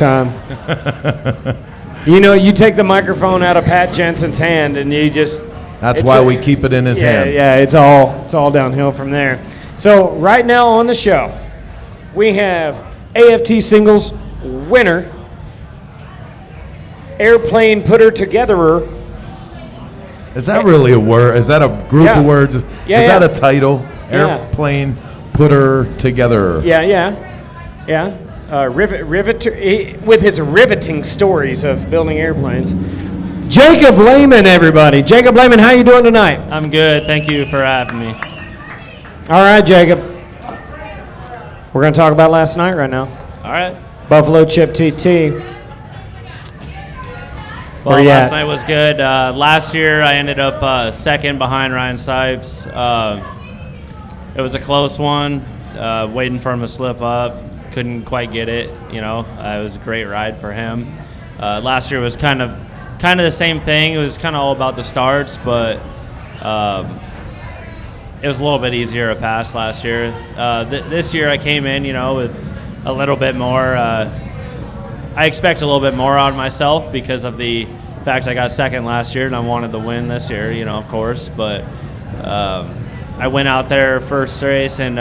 time. You take the microphone out of Pat Jensen's hand, and you just. That's why we keep it in his hand. Yeah, it's all downhill from there. So right now on the show, we have AFT singles winner, airplane putter togetherer. Is that really a word? Is that a group of words? Yeah, Is that a title? Airplane putter together. Yeah. Riveter, with his riveting stories of building airplanes. Jacob Lehman, everybody. Jacob Lehman, how you doing tonight? I'm good. Thank you for having me. All right, Jacob. We're going to talk about last night right now. All right. Buffalo Chip TT. Well, last night was good. Last year, I ended up second behind Ryan Sipes. It was a close one, waiting for him to slip up. Couldn't quite get it. It was a great ride for him. Last year was kind of the same thing. It was kind of all about the starts, but it was a little bit easier to pass last year. This year I came in, with a little bit more. I expect a little bit more out of myself because of the fact I got second last year and I wanted to win this year, of course. But I went out there first race and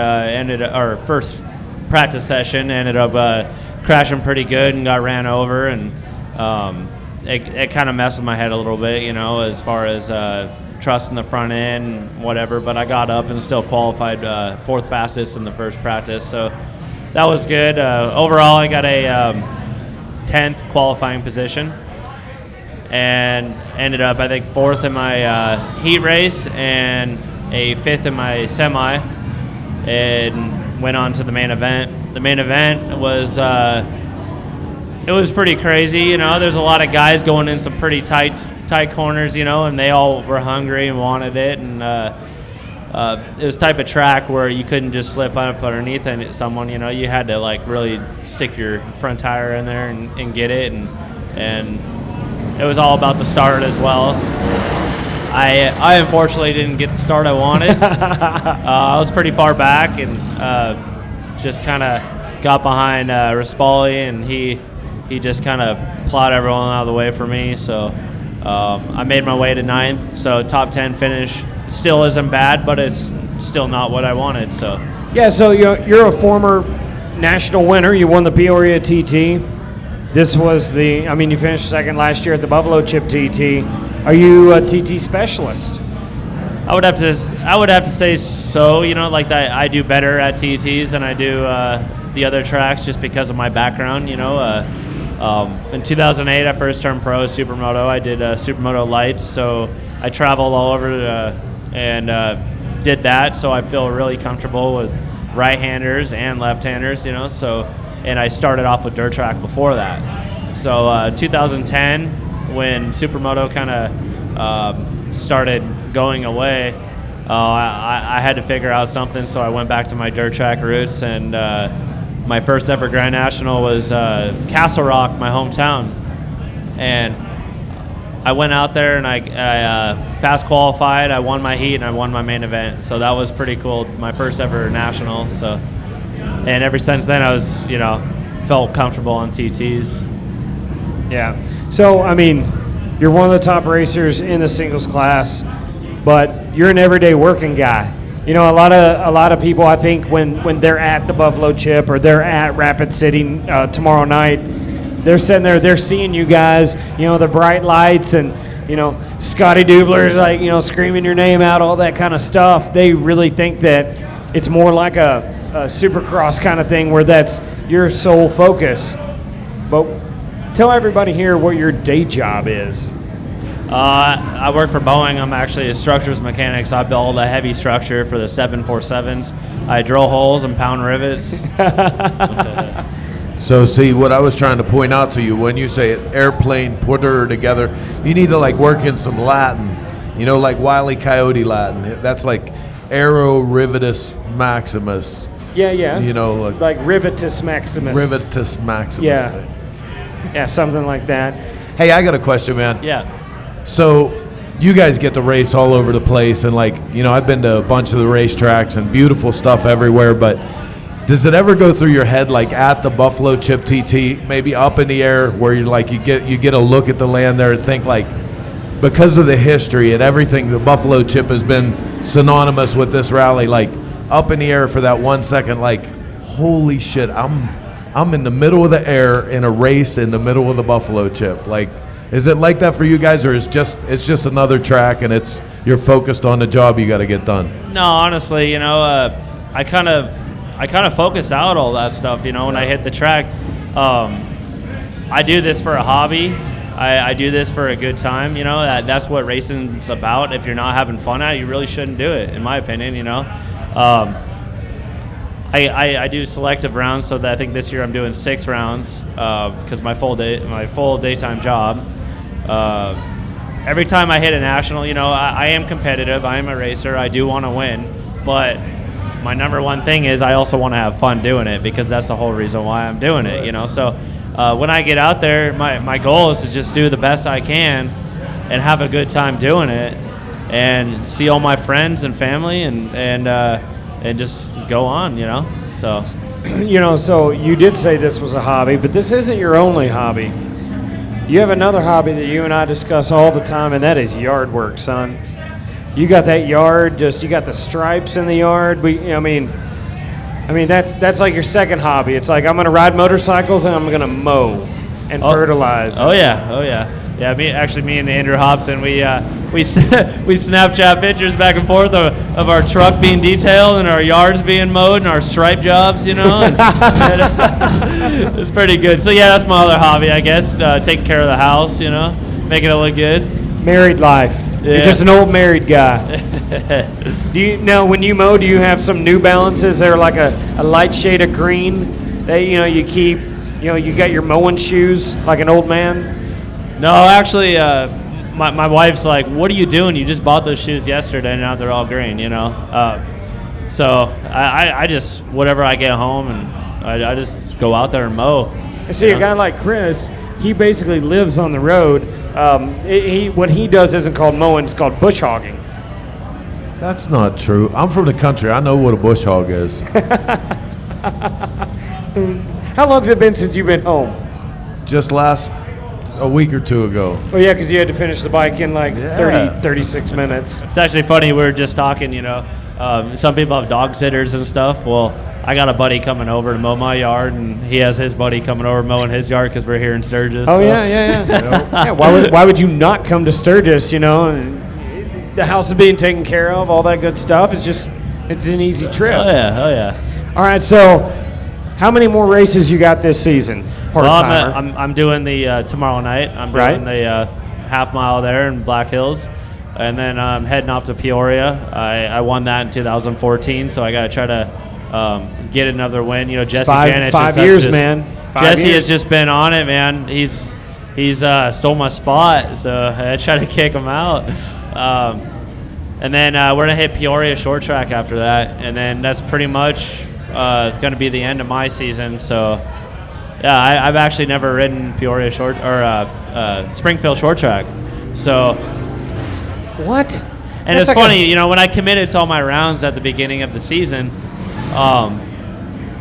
first practice session, ended up crashing pretty good and got ran over, and it kind of messed with my head a little bit, as far as trusting the front end, whatever. But I got up and still qualified fourth fastest in the first practice, so that was good. Overall, I got a 10th qualifying position and ended up, I think, fourth in my heat race and a fifth in my semi, and went on to the main event. The main event was it was pretty crazy. There's a lot of guys going in some pretty tight corners, and they all were hungry and wanted it, and it was type of track where you couldn't just slip up underneath someone. You had to really stick your front tire in there and get it, and it was all about the start as well. I unfortunately didn't get the start I wanted. I was pretty far back and just kind of got behind Rispoli, and he just kind of plowed everyone out of the way for me. So I made my way to 9th. So top 10 finish still isn't bad, but it's still not what I wanted. So so you're a former national winner. You won the Peoria TT. This was you finished second last year at the Buffalo Chip TT. Are you a TT specialist? I would have to say so. I do better at TTs than I do the other tracks just because of my background. In 2008, I first turned pro Supermoto. I did Supermoto Lights, so I traveled all over and did that. So I feel really comfortable with right-handers and left-handers. And I started off with dirt track before that. So 2010, when Supermoto kind of started going away, I had to figure out something, so I went back to my dirt track roots, and my first ever Grand National was Castle Rock, my hometown. And I went out there and I fast qualified, I won my heat, and I won my main event. So that was pretty cool, my first ever national. So, and ever since then I was, felt comfortable on TTs. Yeah. So, you're one of the top racers in the singles class, but you're an everyday working guy. A lot of people, I think, when they're at the Buffalo Chip or they're at Rapid City tomorrow night, they're sitting there, they're seeing you guys, the bright lights and, Scotty Dubler's screaming your name out, all that kind of stuff. They really think that it's more like a Supercross kind of thing where that's your sole focus. But tell everybody here what your day job is. I work for Boeing. I'm actually a structures mechanic, so I build a heavy structure for the 747s. I drill holes and pound rivets. So see, what I was trying to point out to you, when you say airplane putter together, you need to work in some Latin, like Wile E. Coyote Latin. That's like aero rivetus maximus. Yeah. Like rivetus maximus. Rivetus maximus. Yeah, something like that. Hey, I got a question, man. Yeah. So you guys get to race all over the place, and I've been to a bunch of the racetracks and beautiful stuff everywhere, but Does it ever go through your head, like at the Buffalo Chip TT, maybe up in the air, where you're like, you get a look at the land there and think, like, because of the history and everything, the Buffalo Chip has been synonymous with this rally, like up in the air for that 1 second, like, holy shit, I'm in the middle of the air in a race in the middle of the Buffalo Chip. Like, is it like that for you guys, or it's just another track and you're focused on the job you got to get done? No, honestly, I kind of focus out all that stuff, when I hit the track. I do this for a hobby. I do this for a good time, that's what racing's about. If you're not having fun at it, you really shouldn't do it, in my opinion, I do selective rounds, so that I think this year I'm doing 6 rounds because my full daytime job. Every time I hit a national, I am competitive. I am a racer. I do want to win, but my number one thing is I also want to have fun doing it, because that's the whole reason why I'm doing it, So when I get out there, my goal is to just do the best I can and have a good time doing it, and see all my friends and family and just go on, So, So you did say this was a hobby, but this isn't your only hobby. You have another hobby that you and I discuss all the time, and that is yard work, son. You got that yard, you got the stripes in the yard. I mean, that's like your second hobby. It's like, I'm going to ride motorcycles and I'm going to mow and fertilize. Oh yeah. Yeah, me and Andrew Hobson, we Snapchat pictures back and forth of our truck being detailed and our yards being mowed and our stripe jobs, and it's pretty good. So yeah, that's my other hobby, I guess, taking care of the house, making it look good. Married life. Yeah. You're just an old married guy. When you mow, do you have some New Balances that are like a light shade of green that you keep? You got your mowing shoes like an old man? No, actually, my wife's like, "What are you doing? You just bought those shoes yesterday, and now they're all green." So I just, whatever I get home, and I just go out there and mow. And see, a guy like Chris, he basically lives on the road. What he does isn't called mowing; it's called bush hogging. That's not true. I'm from the country. I know what a bush hog is. How long has it been since you've been home? Just a week or two ago. Oh yeah, because you had to finish the bike in 36 minutes. It's actually funny. We were just talking. Some people have dog sitters and stuff. Well, I got a buddy coming over to mow my yard, and he has his buddy coming over mowing his yard because we're here in Sturgis. Oh, so. Yeah. Yeah, why would you not come to Sturgis, The house is being taken care of, all that good stuff. It's an easy trip. Oh, yeah. All right, so how many more races you got this season? Well, I'm doing the tomorrow night. I'm doing the half mile there in Black Hills. And then I'm heading off to Peoria. I won that in 2014, so I got to try to get another win. Jesse Janich. 5 years, man. Jesse has just been on it, man. He's stole my spot, so I try to kick him out. And then we're going to hit Peoria short track after that. And then that's pretty much going to be the end of my season. So, yeah, I've actually never ridden Peoria short or Springfield short track. So... What? And it's funny, when I committed to all my rounds at the beginning of the season, I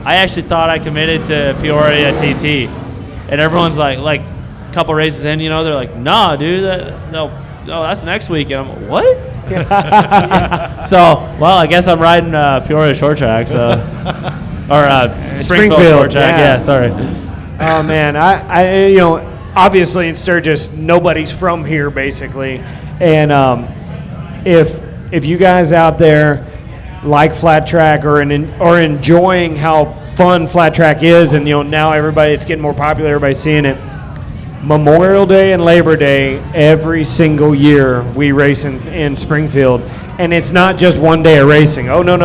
actually thought I committed to Peoria TT, and everyone's like a couple races in, they're like, "Nah, dude, no, that's next week." And I'm like, "What?" So, well, I guess I'm riding Peoria short track, so or Springfield short track. Yeah, sorry. Oh man, I obviously in Sturgis, nobody's from here basically. And if you guys out there like flat track or enjoying how fun flat track is, and now it's getting more popular, everybody's seeing it. Memorial Day and Labor Day every single year we race in Springfield, and it's not just one day of racing. Oh no,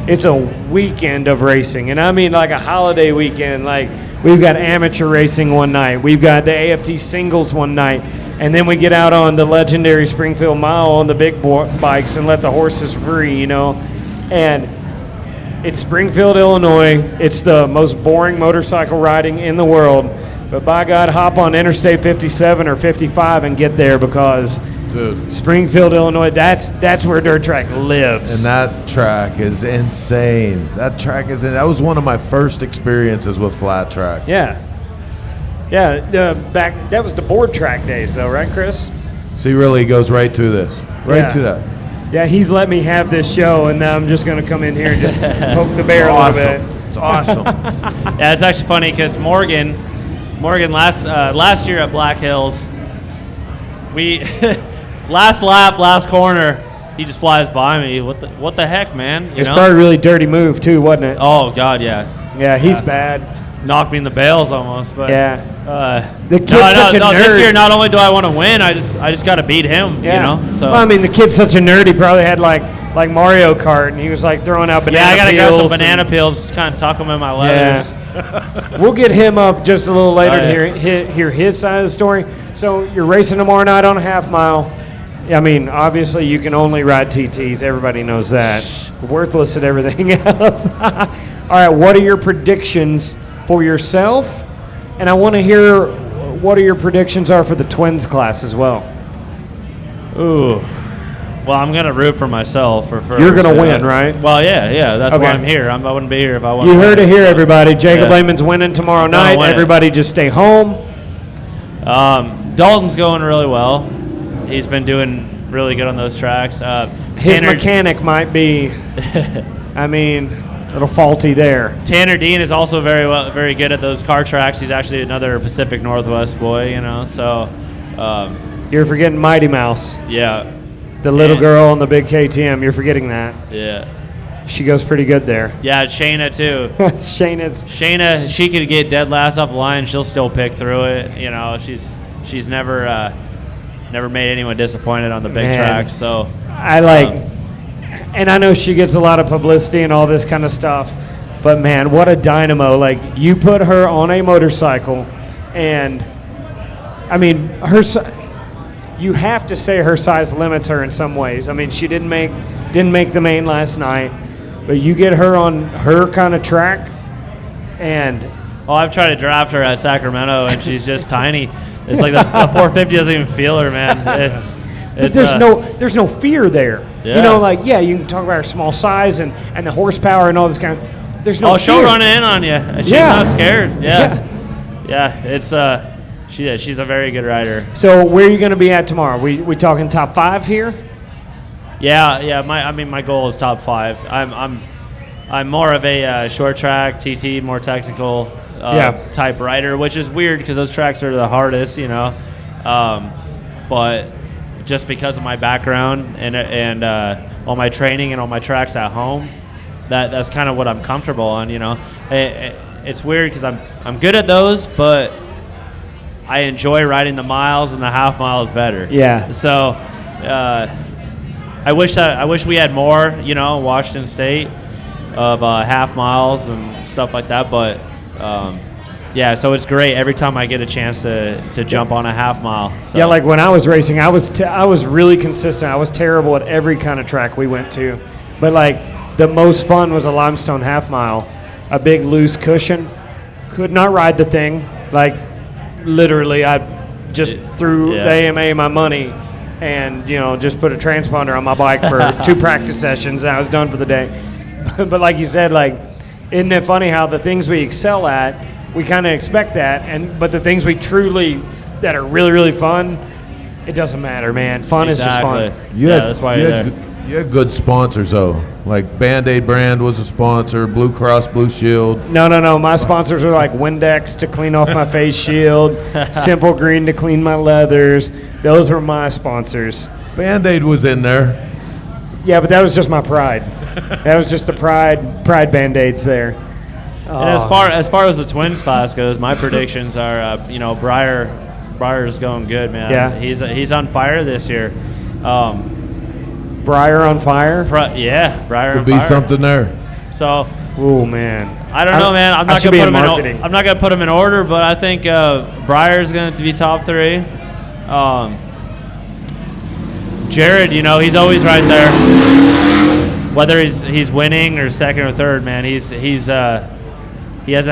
it's a weekend of racing, and I mean like a holiday weekend. Like we've got amateur racing one night, we've got the AFT singles one night. And then we get out on the legendary Springfield Mile on the big bikes and let the horses free, And it's Springfield, Illinois. It's the most boring motorcycle riding in the world. But by God, hop on Interstate 57 or 55 and get there, because Dude. Springfield, Illinois. That's where dirt track lives. And that track is insane. That was one of my first experiences with flat track. Yeah. That was the board track days, though, right, Chris? So he really goes right to this, to that. Yeah, he's let me have this show, and now I'm just going to come in here and just poke the bear a little bit. It's awesome. Yeah, it's actually funny because Morgan last year at Black Hills, we last lap, last corner, he just flies by me. What the heck, man? It's probably a really dirty move too, wasn't it? Oh God, yeah. Yeah, he's bad. Knocked me in the bales almost, but yeah. The kid's no, such a nerd. This year, not only do I want to win, I just got to beat him. Yeah. You know. So well, I mean, the kid's such a nerd. He probably had like Mario Kart, and he was like throwing out banana peels. Yeah, I gotta grab some banana peels, kind of tuck them in my leathers. Yeah. We'll get him up just a little later to hear his side of the story. So you're racing tomorrow night on a half mile. I mean, obviously you can only ride TTs. Everybody knows that. Worthless at everything else. All right, what are your predictions for yourself? And I want to hear what are your predictions are for the twins class as well. Ooh. Well, I'm going to root for myself. You're going to win, right? Well, yeah. That's why I'm here. I wouldn't be here if I wasn't. You heard it here, everybody. Jacob Lehman's winning tomorrow night. Everybody just stay home. Dalton's going really well. He's been doing really good on those tracks. His mechanic might be, a little faulty there. Tanner Dean is also very good at those car tracks. He's actually another Pacific Northwest boy, so. You're forgetting Mighty Mouse. Yeah. The little girl on the big KTM. You're forgetting that. Yeah. She goes pretty good there. Yeah, Shayna too. Shayna, she could get dead last off the line. She'll still pick through it. She's never made anyone disappointed on the big tracks. So and I know she gets a lot of publicity and all this kind of stuff, but man, what a dynamo! Like, you put her on a motorcycle, and you have to say her size limits her in some ways. She didn't make the main last night, but you get her on her kind of track, and I've tried to draft her at Sacramento, and she's just tiny. It's like the 450 doesn't even feel her, man. But there's no fear there. Yeah. You can talk about her small size and the horsepower and all this kind of. There's no. She'll run in on you. She's not scared. Yeah. It's she's a very good rider. So where are you going to be at tomorrow? We talking top 5 here? Yeah. My goal is top 5. I'm more of a short track TT, more technical type rider, which is weird because those tracks are the hardest, but just because of my background and all my training and all my tracks at home, that's kind of what I'm comfortable on. It's weird because I'm good at those, but I enjoy riding the miles, and the half mile is better. Yeah. So I wish we had more, Washington State of half miles and stuff like that, but. So it's great every time I get a chance to jump on a half mile. So. Yeah, like when I was racing, I was really consistent. I was terrible at every kind of track we went to, but like the most fun was a limestone half mile, a big loose cushion. Could not ride the thing. Like literally, I just threw the AMA my money, and just put a transponder on my bike for 2 practice sessions, and I was done for the day. But like you said, isn't it funny how the things we excel at, we kind of expect that, but the things that are really, really fun, it doesn't matter, man. Fun is just fun. That's why you're there. You had good sponsors, though. Like Band-Aid brand was a sponsor, Blue Cross Blue Shield. No. My sponsors were like Windex to clean off my face shield, Simple Green to clean my leathers. Those were my sponsors. Band-Aid was in there. Yeah, but that was just my pride. That was just the pride Band-Aids there. And as far as the twins class goes, my predictions are, Breyer's going good, man. Yeah. He's on fire this year. Breyer on fire? Breyer Could on be fire. something there. So. Oh man. I don't know, man. I'm not gonna put him in order, but I think Breyer's going to be top 3. Jared, he's always right there. Whether he's winning or second or third, man, he hasn't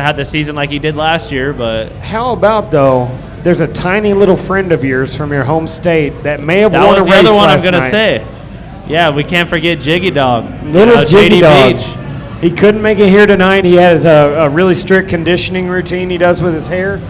had the season like he did last year. But how about though? there's a tiny little friend of yours from your home state that may have That won a was race the other one I'm last gonna night. say. Yeah, we can't forget Jiggy Dog. Little Jiggy JD Dog. Beach. He couldn't make it here tonight. He has a really strict conditioning routine he does with his hair.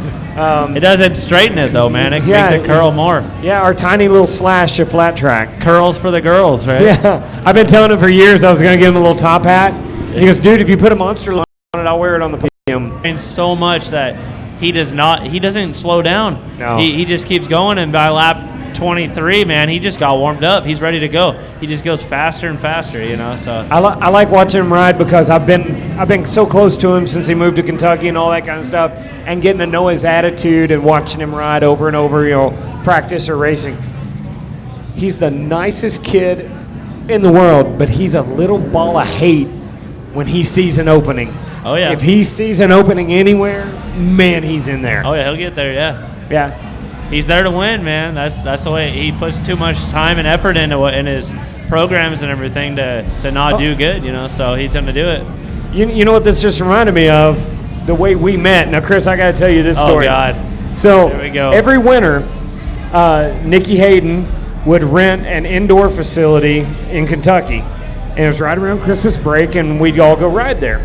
It doesn't straighten it though, man. It Yeah, makes it curl more. Yeah, our tiny little slash at flat track. Curls for the girls, right? Yeah, I've been telling him for years I was going to give him a little top hat. He goes, dude, if you put a monster line on it, I'll wear it on the podium. And so much that he doesn't slow down. No. He just keeps going, and by lap 23, man, he just got warmed up. He's ready to go. He just goes faster and faster, So I like watching him ride because I've been so close to him since he moved to Kentucky and all that kind of stuff, and getting to know his attitude and watching him ride over and over, practice or racing. He's the nicest kid in the world, but he's a little ball of hate when he sees an opening. Oh, yeah. If he sees an opening anywhere, man, he's in there. oh yeah, he'll get there. Yeah. Yeah. He's there to win, man. That's the way. He puts too much time and effort into in his programs and everything to not do good, So he's going to do it. You know what this just reminded me of? The way we met. Now, Chris, I got to tell you this story. Oh God. So There we go. every winter, Nikki Hayden would rent an indoor facility in Kentucky, and it was right around Christmas break, and we'd all go ride there.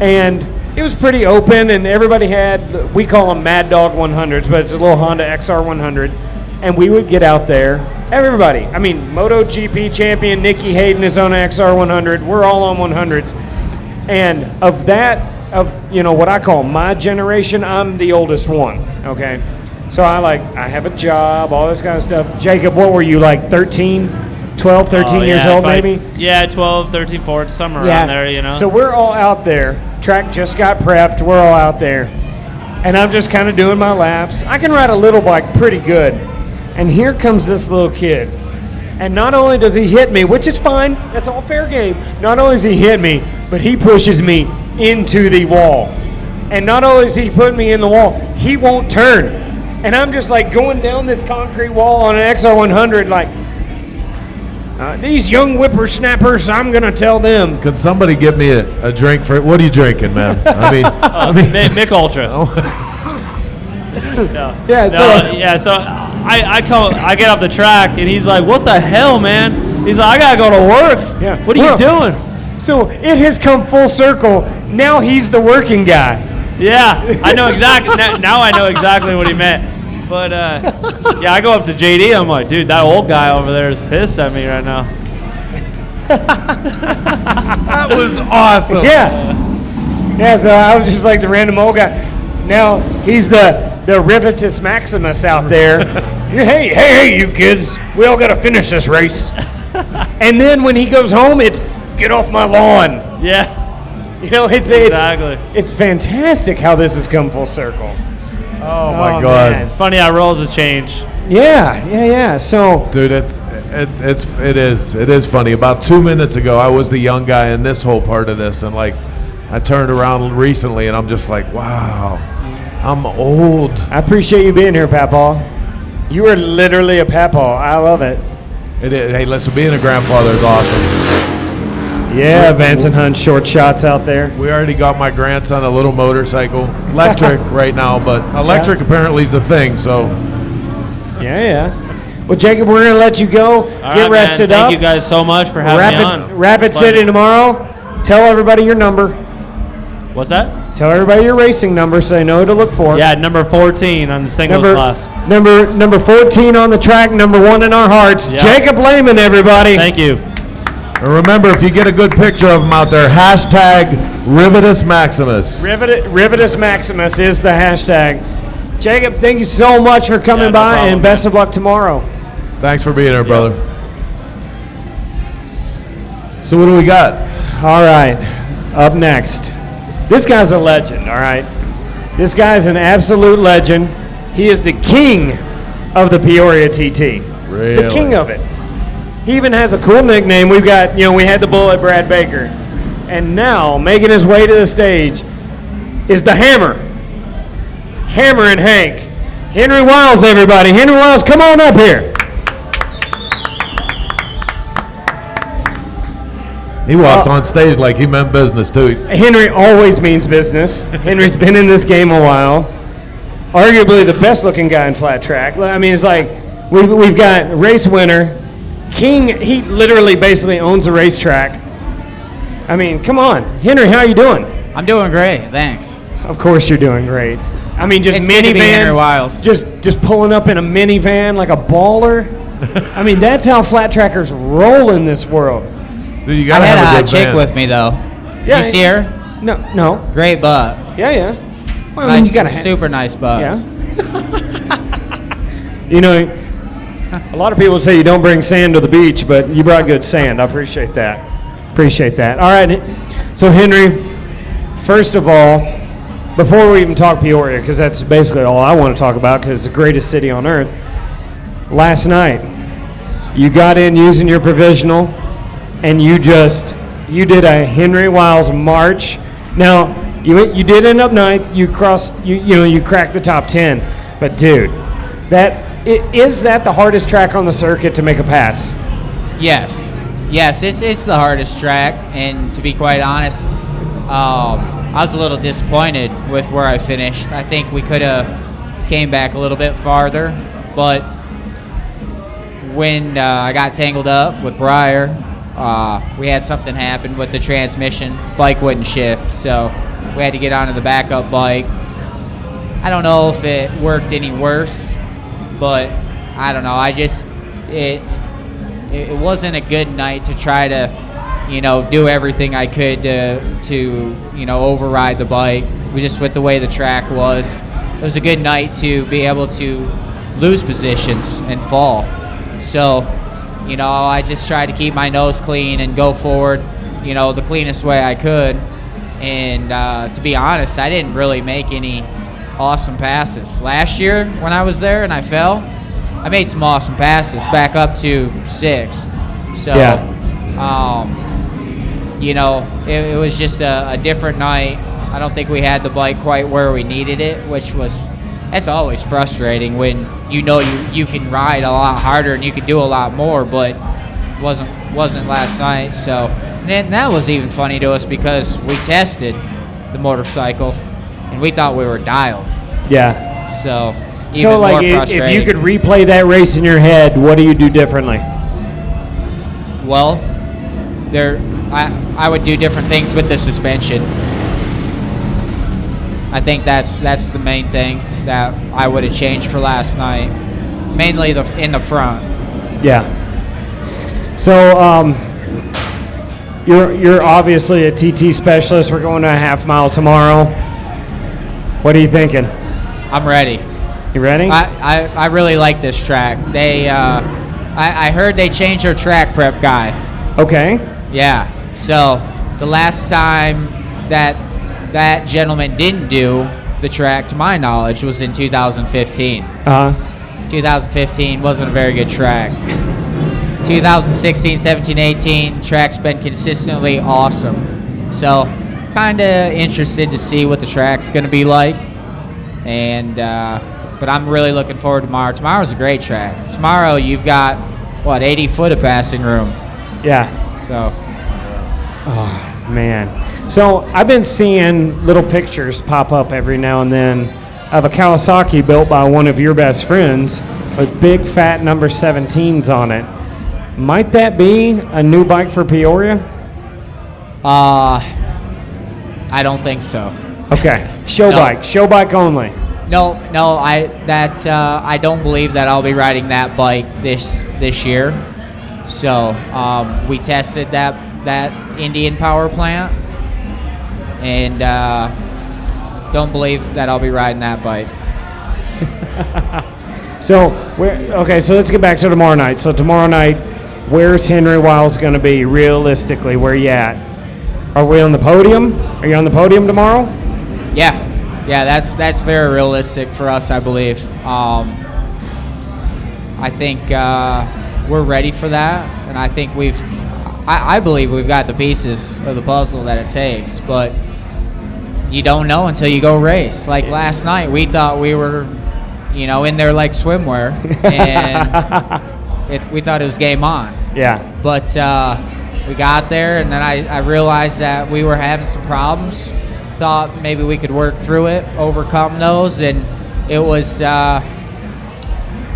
And it was pretty open, and everybody had, we call them Mad Dog 100s, but it's a little Honda XR 100. And we would get out there. Everybody, MotoGP champion Nikki Hayden is on an XR 100. We're all on 100s. And of what I call my generation, I'm the oldest one, okay? So I have a job, all this kind of stuff. Jacob, what were you, 13? 12, 13 years old, maybe? Yeah, 12, 13, 14, somewhere around there, So we're all out there. Track just got prepped. We're all out there. And I'm just kind of doing my laps. I can ride a little bike pretty good. And here comes this little kid. And not only does he hit me, which is fine, that's all fair game. Not only does he hit me, but he pushes me into the wall. And not only is he putting me in the wall, he won't turn. And I'm just going down this concrete wall on an XR100 these young whippersnappers, I'm going to tell them. Could somebody get me a drink for it? What are you drinking, man? Mick Ultra. So I get off the track, and he's like, what the hell, man? He's like, I got to go to work. Yeah. What are you doing? So it has come full circle. Now he's the working guy. Yeah, I know exactly. Now I know exactly what he meant. But, I go up to JD. I'm like, dude, that old guy over there is pissed at me right now. That was awesome. Yeah. Yeah, so I was just like the random old guy. Now he's the Rivetus Maximus out there. Hey, you kids. We all got to finish this race. And then when he goes home, it's, get off my lawn. Yeah. Exactly. It's fantastic how this has come full circle. Oh my God! Man. It's funny how roles have changed. Yeah. So, dude, it is funny. About 2 minutes ago, I was the young guy in this whole part of this, and I turned around recently, and I'm just like, wow, I'm old. I appreciate you being here, Papaw. You are literally a Papaw. I love it. It is. Hey, listen, being a grandfather is awesome. Yeah, Vance and Hunt short shots out there. We already got my grandson a little motorcycle, electric right now, but electric apparently is the thing. So, yeah. Well, Jacob, we're gonna let you go. Get rested up. Thank you guys so much for having me on. Rapid City tomorrow. Tell everybody your number. What's that? Tell everybody your racing number so they know who to look for. Yeah, number 14 on the singles class. Number 14 on the track. Number 1 in our hearts. Yeah. Jacob Lehman, everybody. Thank you. And remember, if you get a good picture of him out there, hashtag Rivetus Maximus. Rivetus Maximus is the hashtag. Jacob, thank you so much for coming by, problem, and best of luck tomorrow. Thanks for being here, brother. So what do we got? All right, up next. This guy's a legend, all right? This guy's an absolute legend. He is the king of the Peoria TT. Really? The king of it. He even has a cool nickname. We had the Bullet Brad Baker. And now, making his way to the stage is the Hammer. Hammer and Hank. Henry Wiles, everybody. Henry Wiles, come on up here. He walked on stage like he meant business, too. Henry always means business. Henry's been in this game a while. arguably the best looking guy in flat track. I mean, it's like we've got race winner, King. He literally basically owns a racetrack. I mean, come on. Henry, how you doing? I'm doing great, thanks. Of course you're doing great. I mean, just It's good to be Henry minivan, Wiles. just pulling up in a minivan like a baller. I mean, that's how flat trackers roll in this world. Dude, you I gotta had a have a hot good chick van. with me though. Yeah, You see her? No. Great butt. Yeah. Well, I mean, Nice, you gotta super nice butt. Yeah. You know, a lot of people say you don't bring sand to the beach, but you brought good sand. I appreciate that. All right. So, Henry, first of all, before we even talk Peoria, because that's basically all I want to talk about, because it's the greatest city on earth. Last night, you got in using your provisional, and you did a Henry Wiles march. Now, you did end up ninth. You crossed. You cracked the top 10. But dude, is that the hardest track on the circuit to make a pass? Yes, it's the hardest track, and to be quite honest, I was a little disappointed with where I finished. I think we could have came back a little bit farther, but when I got tangled up with Breyer, we had something happen with the transmission. Bike wouldn't shift, so we had to get onto the backup bike. I don't know if it worked any worse, but I don't know. It wasn't a good night to try to, do everything I could to override the bike. Just with the way the track was, it was a good night to be able to lose positions and fall. So, I just tried to keep my nose clean and go forward, the cleanest way I could. And to be honest, I didn't really make any awesome passes. Last year when I was there and I fell, I made some awesome passes back up to 6th. So, it was just a different night. I don't think we had the bike quite where we needed it, that's always frustrating when you can ride a lot harder and you can do a lot more, but wasn't last night. So, and that was even funny to us because we tested the motorcycle and we thought we were dialed. Yeah. So, even So, like, more if frustrating. you could replay that race in your head, what do you do differently? Well, I would do different things with the suspension. I think that's the main thing that I would have changed for last night, mainly in the front. Yeah. So, you're obviously a TT specialist. We're going to a half mile tomorrow. What are you thinking? I'm ready. You ready? I really like this track. I heard they changed their track prep guy. Okay. Yeah. So the last time that gentleman didn't do the track, to my knowledge, was in 2015. 2015 wasn't a very good track. 2016, 17, 18, track's been consistently awesome. So kind of interested to see what the track's going to be like. And but I'm really looking forward to tomorrow. Tomorrow's a great track. Tomorrow you've got, 80 foot of passing room. Yeah. So. Oh, man. So I've been seeing little pictures pop up every now and then of a Kawasaki built by one of your best friends with big fat number 17s on it. Might that be a new bike for Peoria? I don't think so. Okay. Show No. bike. Show bike only. No, I don't believe that I'll be riding that bike this year. So we tested that Indian power plant, and don't believe that I'll be riding that bike. So so let's get back to tomorrow night. So tomorrow night, where's Henry Wiles going to be realistically? Where you at? Are we on the podium? Are you on the podium tomorrow? Yeah, that's very realistic for us, I believe. I think we're ready for that, and I think I believe we've got the pieces of the puzzle that it takes, but you don't know until you go race. Like last night, we thought we were, in there like swimwear, and we thought it was game on. Yeah. But we got there, and then I realized that we were having some problems. Thought maybe we could work through it, overcome those, and it was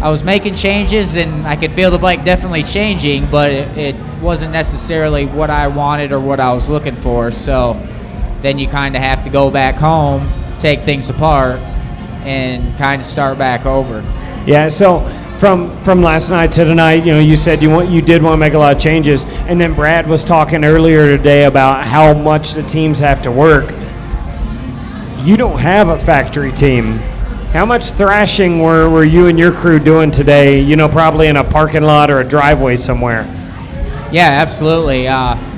I was making changes, and I could feel the bike definitely changing, but it wasn't necessarily what I wanted or what I was looking for. So then you kind of have to go back home, take things apart, and kind of start back over. Yeah. So from last night to tonight, you said you did want to make a lot of changes, and then Brad was talking earlier today about how much the teams have to work. You don't have a factory team. How much thrashing were you and your crew doing today, probably in a parking lot or a driveway somewhere? Yeah, absolutely.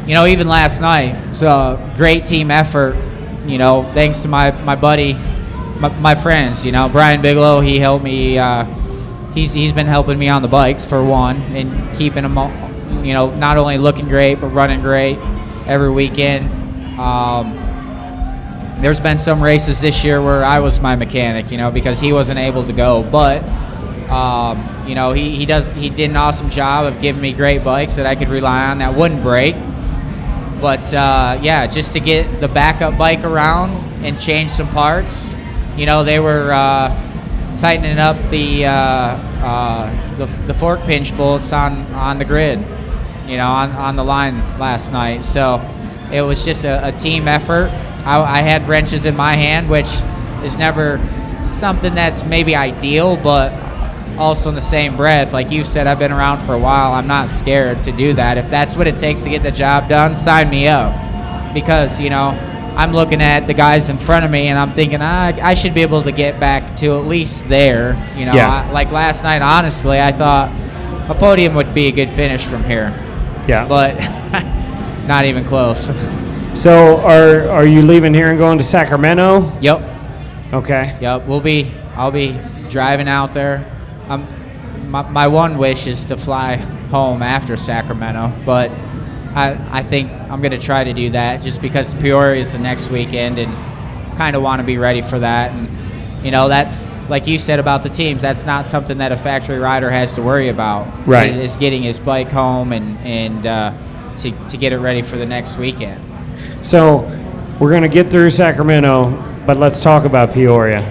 Even last night, it was a great team effort, thanks to my buddy, my friends, Brian Bigelow. He helped me, he's been helping me on the bikes for one, and keeping them, not only looking great, but running great every weekend. There's been some races this year where I was my mechanic, because he wasn't able to go. But, he did an awesome job of giving me great bikes that I could rely on that wouldn't break. But, just to get the backup bike around and change some parts, they were tightening up the fork pinch bolts on the grid, on the line last night. So it was just a team effort. I had wrenches in my hand, which is never something that's maybe ideal, but also in the same breath, like you said, I've been around for a while. I'm not scared to do that. If that's what it takes to get the job done, sign me up. Because, I'm looking at the guys in front of me, and I'm thinking, I should be able to get back to at least there. Like last night, honestly, I thought a podium would be a good finish from here. Yeah. But not even close. So are you leaving here and going to Sacramento? Yep. Okay. Yep. I'll be driving out there. My one wish is to fly home after Sacramento, but I think I'm going to try to do that just because Peoria is the next weekend, and kind of want to be ready for that. And that's like you said about the teams. That's not something that a factory rider has to worry about. Right. Is getting his bike home and to get it ready for the next weekend. So we're going to get through Sacramento, but let's talk about Peoria.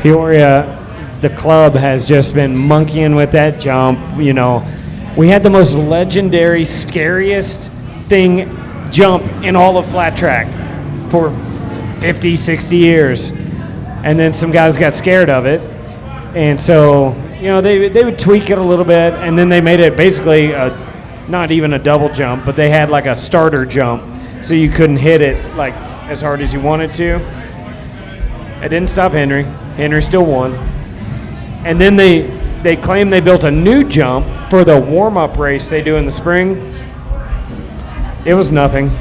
Peoria, the club has just been monkeying with that jump. We had the most legendary, scariest jump in all of flat track for 50, 60 years. And then some guys got scared of it. And so, they would tweak it a little bit, and then they made it basically not even a double jump, but they had like a starter jump. So you couldn't hit it like as hard as you wanted to. It didn't stop Henry. Henry still won. And then they claim they built a new jump for the warm-up race they do in the spring. It was nothing.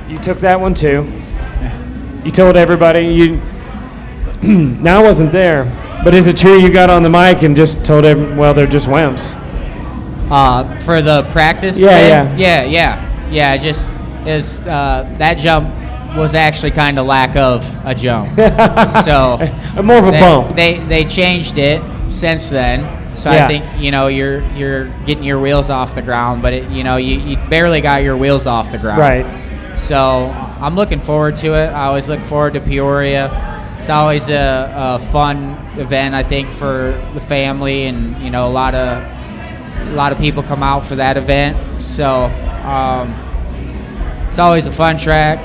You took that one too. You told everybody now I wasn't there, but is it true you got on the mic and just told everyone, well, they're just wimps? For the practice? Yeah. Just is that jump was actually kind of lack of a jump. So more of a bump. They changed it since then. So I think you're getting your wheels off the ground, but you barely got your wheels off the ground. Right. So I'm looking forward to it. I always look forward to Peoria. It's always a fun event, I think, for the family, and a lot of people come out for that event. So it's always a fun track.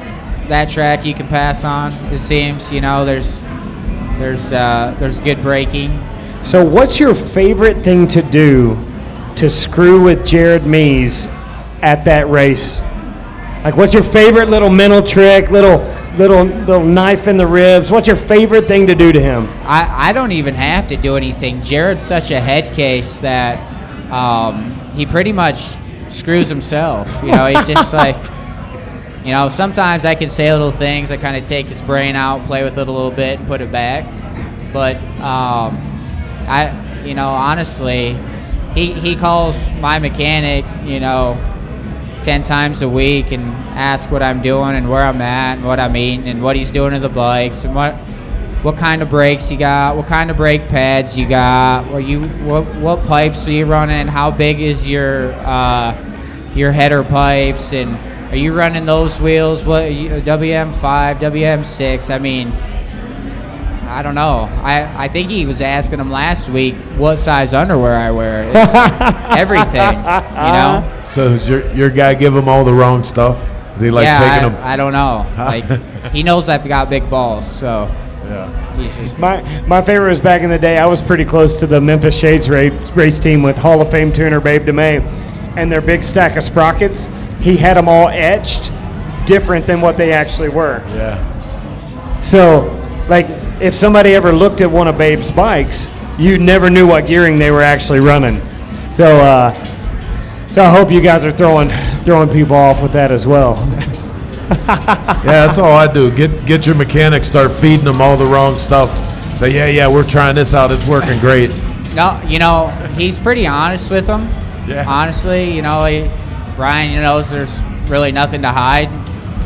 That track you can pass on. It seems there's good braking. So what's your favorite thing to do to screw with Jared Mees at that race? Like, what's your favorite little mental trick, little knife in the ribs? What's your favorite thing to do to him? I don't even have to do anything. Jared's such a head case that he pretty much screws himself. He's just like, sometimes I can say little things. I kind of take his brain out, play with it a little bit, and put it back. But honestly, he calls my mechanic, 10 times a week and asks what I'm doing and where I'm at and what I'm eating and what he's doing to the bikes and what kind of brakes you got, what kind of brake pads you got, what pipes are you running, how big is your header pipes, and are you running those wheels? What WM5, WM6? I mean, I don't know. I think he was asking him last week what size underwear I wear. It's everything, you know? So does your guy give him all the wrong stuff? Is he like taking them? I don't know. Like, he knows I've got big balls, so Yeah. he's just. My favorite was back in the day. I was pretty close to the Memphis Shades race team with Hall of Fame tuner Babe DeMay, and their big stack of sprockets. He had them all etched different than what they actually were. Yeah. So, like, if somebody ever looked at one of Babe's bikes, you never knew what gearing they were actually running. So I hope you guys are throwing people off with that as well. Yeah, that's all I do. Get your mechanic, start feeding them all the wrong stuff. Say, yeah, we're trying this out. It's working great. No, you know, he's pretty honest with them. Yeah. Honestly, you know, Brian, you knows there's really nothing to hide.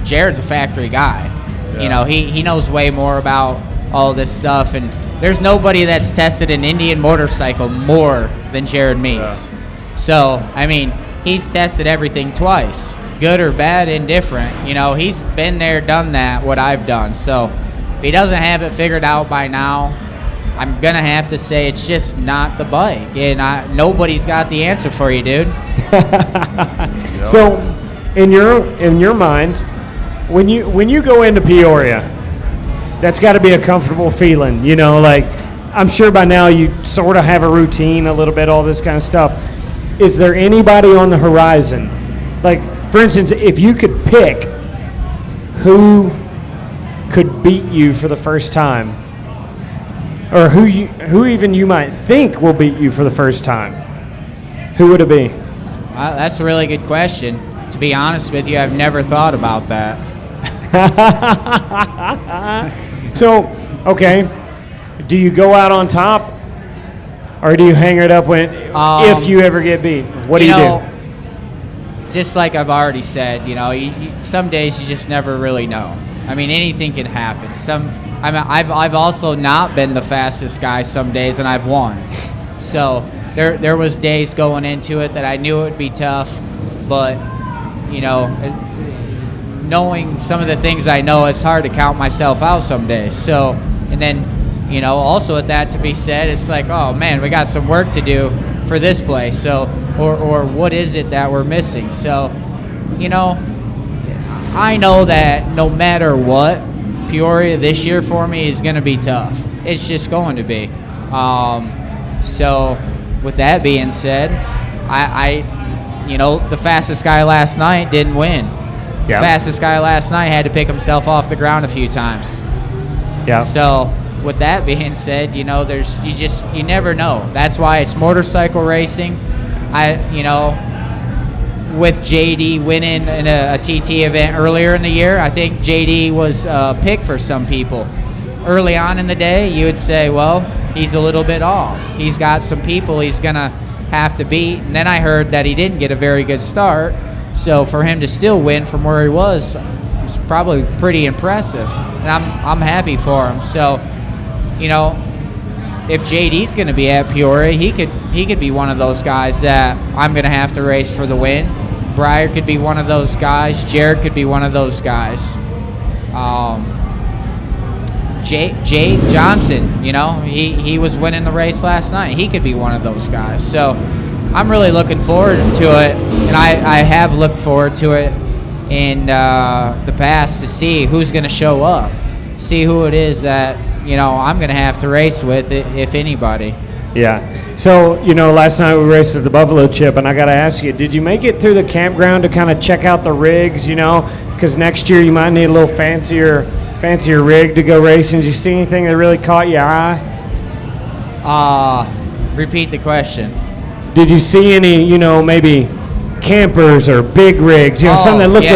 Jared's a factory guy. Yeah. You know, he knows way more about all this stuff, and there's nobody that's tested an Indian motorcycle more than Jared Meeks. Yeah. So, I mean, he's tested everything twice, good or bad, indifferent. You know, he's been there, done that, what I've done. So, if he doesn't have it figured out by now, I'm going to have to say it's just not the bike. And nobody's got the answer for you, dude. So, in your mind, when you go into Peoria, that's got to be a comfortable feeling, you know. Like, I'm sure by now you sort of have a routine, a little bit, all this kind of stuff. Is there anybody on the horizon? Like, for instance, if you could pick who could beat you for the first time, or who even you might think will beat you for the first time, who would it be? That's a really good question. To be honest with you, I've never thought about that. So, okay, do you go out on top, or do you hang it up if you ever get beat? What do you do? Just like I've already said, you know, some days you just never really know. I mean, anything can happen. I've also not been the fastest guy some days, and I've won. So there was days going into it that I knew it would be tough, but you know, knowing some of the things I know, it's hard to count myself out some days. So, and then, you know, also with that to be said, it's like, oh man, we got some work to do for this place. So, or what is it that we're missing? So, you know, I know that no matter what, Peoria this year for me is going to be tough. It's just going to be. So, with that being said, you know, the fastest guy last night didn't win. Yeah. The fastest guy last night had to pick himself off the ground a few times. Yeah. So, with that being said, you know, you never know. That's why it's motorcycle racing. You know, with JD winning in a TT event earlier in the year, I think JD was a pick for some people. Early on in the day, you would say, well, he's a little bit off. He's got some people he's going to have to beat. And then I heard that he didn't get a very good start. So for him to still win from where he was probably pretty impressive. And I'm happy for him. So, you know, if JD's going to be at Peoria, he could be one of those guys that I'm going to have to race for the win. Breyer could be one of those guys. Jared could be one of those guys. Jay Johnson, you know, he was winning the race last night. He could be one of those guys. So I'm really looking forward to it, and I have looked forward to it in the past to see who's going to show up, see who it is that, you know, I'm going to have to race with, if anybody. Yeah. So, you know, last night we raced at the Buffalo Chip, and I got to ask you, did you make it through the campground to kind of check out the rigs, you know? Because next year you might need a little fancier rig to go racing. Did you see anything that really caught your eye? Repeat the question. Did you see any, you know, maybe campers or big rigs, you know, something that looked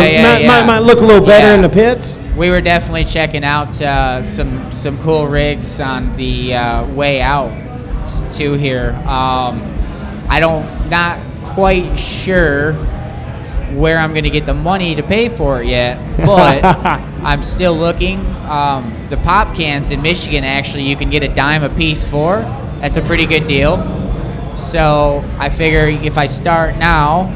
might look a little better in the pits? We were definitely checking out some cool rigs on the way out to here. Not quite sure where I'm going to get the money to pay for it yet, but I'm still looking. The pop cans in Michigan, actually, you can get a dime a piece for. That's a pretty good deal. So I figure if I start now,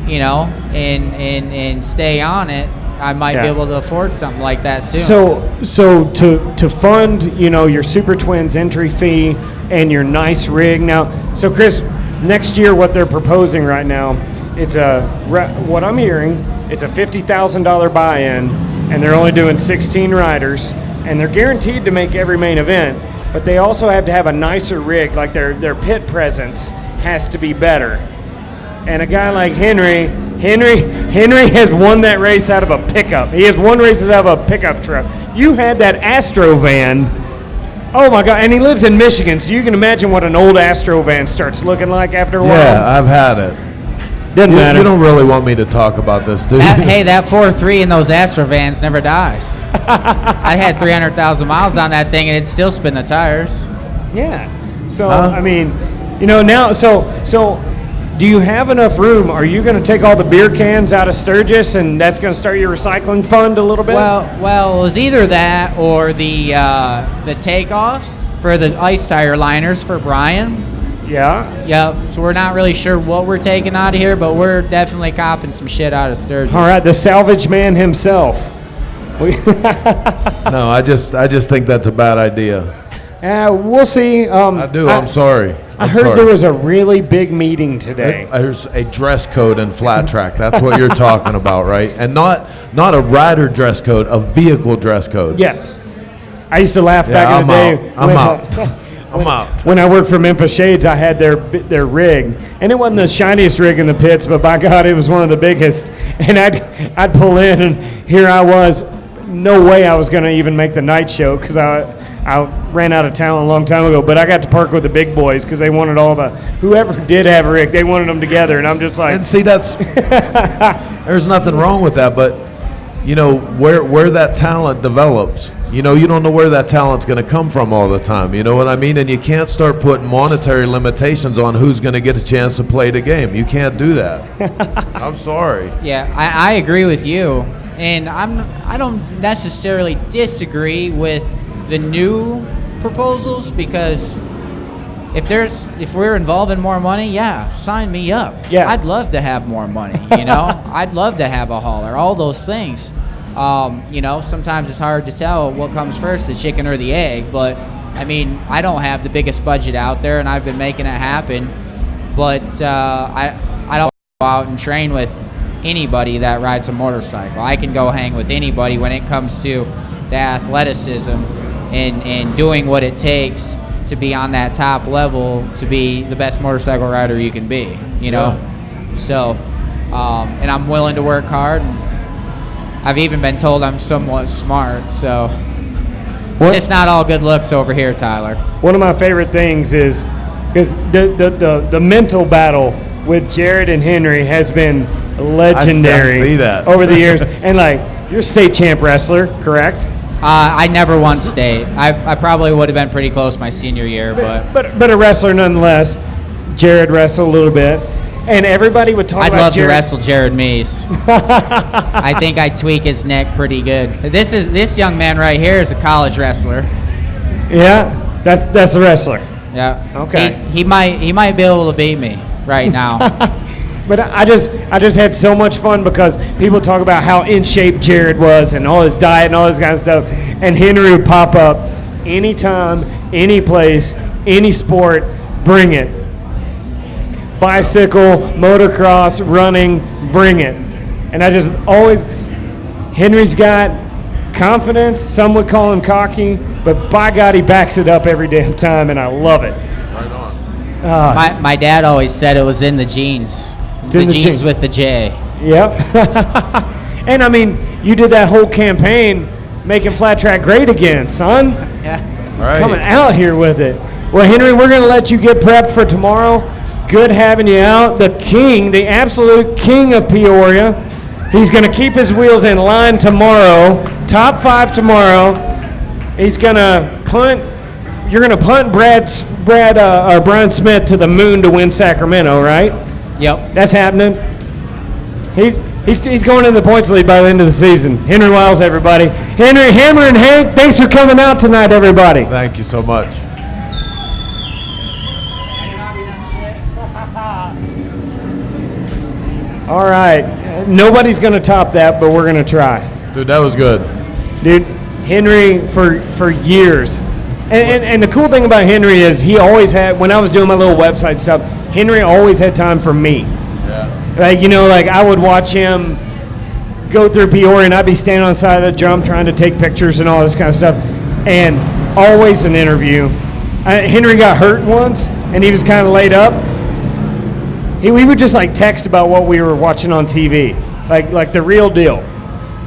you know, and stay on it, I might be Yeah. able to afford something like that soon. So to fund, your Super Twins entry fee and your nice rig now. So Chris, next year what they're proposing right now, what I'm hearing, it's a $50,000 buy-in, and they're only doing 16 riders, and they're guaranteed to make every main event, but they also have to have a nicer rig, like their pit presence has to be better. And a guy like Henry has won that race out of a pickup. He has won races out of a pickup truck. You had that Astro van. Oh my God! And he lives in Michigan, so you can imagine what an old Astro van starts looking like after a while. Yeah, I've had it. Doesn't matter. You don't really want me to talk about this, do you? That 4.3 in those Astro vans never dies. I had 300,000 miles on that thing, and it'd still spin the tires. Yeah. So I mean, now so. Do you have enough room? Are you going to take all the beer cans out of Sturgis, and that's going to start your recycling fund a little bit? Well, it was either that or the takeoffs for the ice tire liners for Brian. Yeah. Yep. So we're not really sure what we're taking out of here, but we're definitely copping some shit out of Sturgis. All right, the salvage man himself. No, I just think that's a bad idea. We'll see. I do. I'm sorry. I heard there was a really big meeting today. There's a dress code in flat track. That's what you're talking about, right? And not a rider dress code, a vehicle dress code. Yes. I used to laugh back in the day. I'm out. When I worked for Memphis Shades, I had their rig, and it wasn't the shiniest rig in the pits, but by God, it was one of the biggest. And I'd pull in, and here I was. No way I was going to even make the night show because I ran out of town a long time ago, but I got to park with the big boys because they wanted whoever did have a rig, they wanted them together, and I'm just like. And see, there's nothing wrong with that, but where that talent develops, you don't know where that talent's going to come from all the time. You know what I mean? And you can't start putting monetary limitations on who's going to get a chance to play the game. You can't do that. I'm sorry. Yeah, I agree with you, and I don't necessarily disagree with the new proposals, because if we're involved in more money, yeah, sign me up. Yeah. I'd love to have more money, I'd love to have a hauler, all those things. Sometimes it's hard to tell what comes first, the chicken or the egg, but I mean, I don't have the biggest budget out there, and I've been making it happen, but I don't go out and train with anybody that rides a motorcycle. I can go hang with anybody when it comes to the athleticism and doing what it takes to be on that top level, to be the best motorcycle rider you can be, So, and I'm willing to work hard. And I've even been told I'm somewhat smart, so it's just not all good looks over here, Tyler. One of my favorite things is because the mental battle with Jared and Henry has been legendary I see that. over the years. And you're a state champ wrestler, correct? I never won state. I probably would have been pretty close my senior year, but a wrestler nonetheless. Jared wrestled a little bit, and everybody would talk I'd about love Jared. to wrestle Jared Meese. I think I'd tweak his neck pretty good. This young man right here is a college wrestler. Yeah, that's a wrestler. Yeah. Okay. He might be able to beat me right now. But I just had so much fun because people talk about how in shape Jared was and all his diet and all this kind of stuff. And Henry would pop up anytime, any place, any sport, bring it. Bicycle, motocross, running, bring it. And I just always, Henry's got confidence. Some would call him cocky, but by God, he backs it up every damn time, and I love it. Right on. My dad always said it was in the genes. It's the genes with the J. Yep. And I mean, you did that whole campaign making flat track great again, son. Yeah. Right. Coming out here with it. Well, Henry, we're going to let you get prepped for tomorrow. Good having you out. The king, the absolute king of Peoria. He's going to keep his wheels in line tomorrow. Top 5 tomorrow. He's going to punt. You're going to punt Brian Smith to the moon to win Sacramento, right? Yep. That's happening. He's going in the points lead by the end of the season. Henry Wiles, everybody. Henry, Hammer, and Hank, thanks for coming out tonight, everybody. Thank you so much. All right. Nobody's going to top that, but we're going to try. Dude, that was good. Dude, Henry, for years. And the cool thing about Henry is he always had, when I was doing my little website stuff, Henry always had time for me. Yeah. Like, you know, like I would watch him go through Peoria and I'd be standing on the side of the drum trying to take pictures and all this kind of stuff. And always an interview. Henry got hurt once and he was kind of laid up. We would just like text about what we were watching on TV. Like the real deal.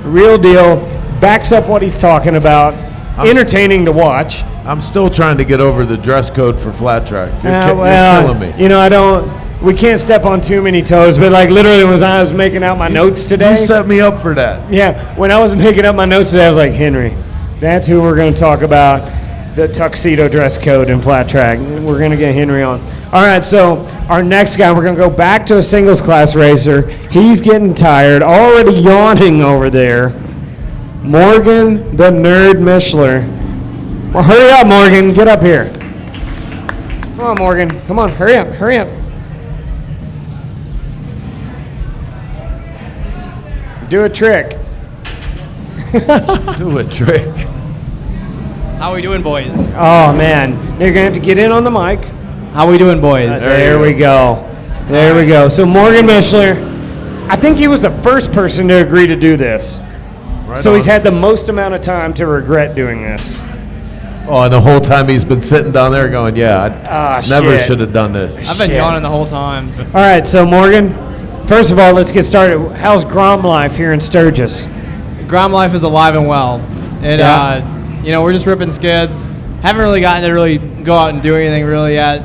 Real deal. Backs up what he's talking about. Entertaining to watch. I'm still trying to get over the dress code for flat track. You're killing me. You know, we can't step on too many toes, but like literally when I was making out my notes today. You set me up for that. Yeah, when I was making up my notes today, I was like, Henry, that's who we're going to talk about, the tuxedo dress code in flat track. We're going to get Henry on. All right, so our next guy, we're going to go back to a singles class racer. He's getting tired, already yawning over there. Morgan the Nerd Mishler. Well, hurry up, Morgan. Get up here. Come on, Morgan. Come on, hurry up, hurry up. Do a trick. Do a trick. How we doing, boys? Oh, man. You're going to have to get in on the mic. How we doing, boys? There we go. There we go. So Morgan Mishler, I think he was the first person to agree to do this. Right So on. he's had the most amount of time to regret doing this. Oh, and the whole time he's been sitting down there going, yeah, I never shit. should have done this. I've been Shit. yawning the whole time. All right, so Morgan, first of all, let's get started. How's Grom life here in Sturgis? Grom life is alive and well. We're just ripping skids. Haven't really gotten to really go out and do anything really yet.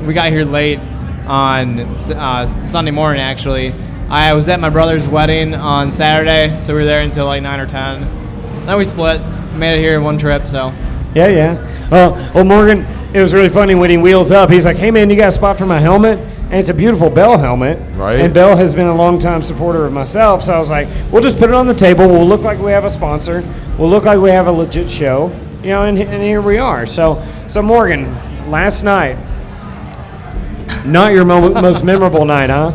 We got here late on Sunday morning, actually. I was at my brother's wedding on Saturday, so we were there until like 9 or 10. Then we split, made it here in one trip, so. Yeah. Well, Morgan, it was really funny when he wheels up. He's like, hey, man, you got a spot for my helmet? And it's a beautiful Bell helmet. Right. And Bell has been a longtime supporter of myself. So I was like, we'll just put it on the table. We'll look like we have a sponsor. We'll look like we have a legit show. You know, and here we are. So Morgan, last night, not your most memorable night, huh?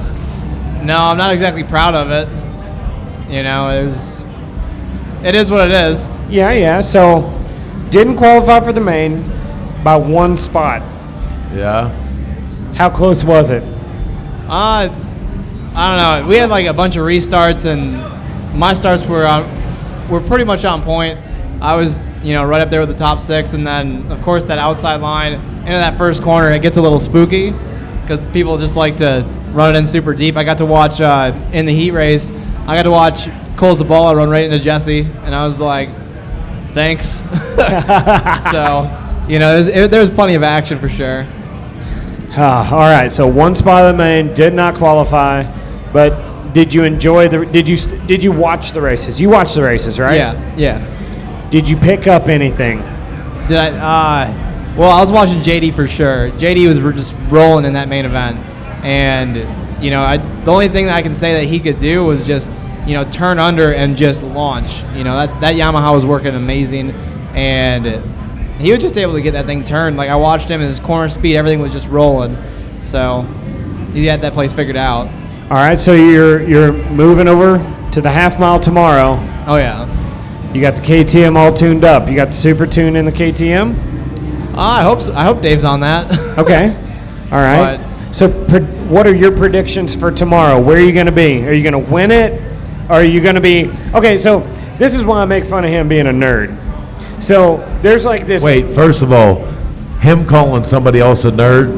No, I'm not exactly proud of it. You know, it is what it is. Yeah. So didn't qualify for the main by one spot. Yeah. How close was it? I don't know. We had like a bunch of restarts, and my starts were pretty much on point. I was, right up there with the top 6, and then of course that outside line into that first corner, it gets a little spooky because people just like to run it in super deep. I got to watch in the heat race. I got to watch Cole Zabala run right into Jesse, and I was like, thanks. So, there was plenty of action for sure. All right, so one spot of the main, did not qualify, but did you enjoy did you watch the races? You watched the races, right? Yeah. Did you pick up anything? Did I? Well, I was watching JD for sure. JD was just rolling in that main event, and the only thing that I can say that he could do was just turn under and just launch. That Yamaha was working amazing, and he was just able to get that thing turned. Like I watched him, and his corner speed, everything was just rolling. So he had that place figured out. All right, so you're moving over to the half mile tomorrow. Oh yeah. You got the KTM all tuned up. You got the super tune in the KTM. I hope Dave's on that. Okay. All right. So what are your predictions for tomorrow? Where are you going to be? Are you going to win it? Or are you going to be okay? So this is why I make fun of him being a nerd. So there's like this. Wait, first of all, him calling somebody else a nerd.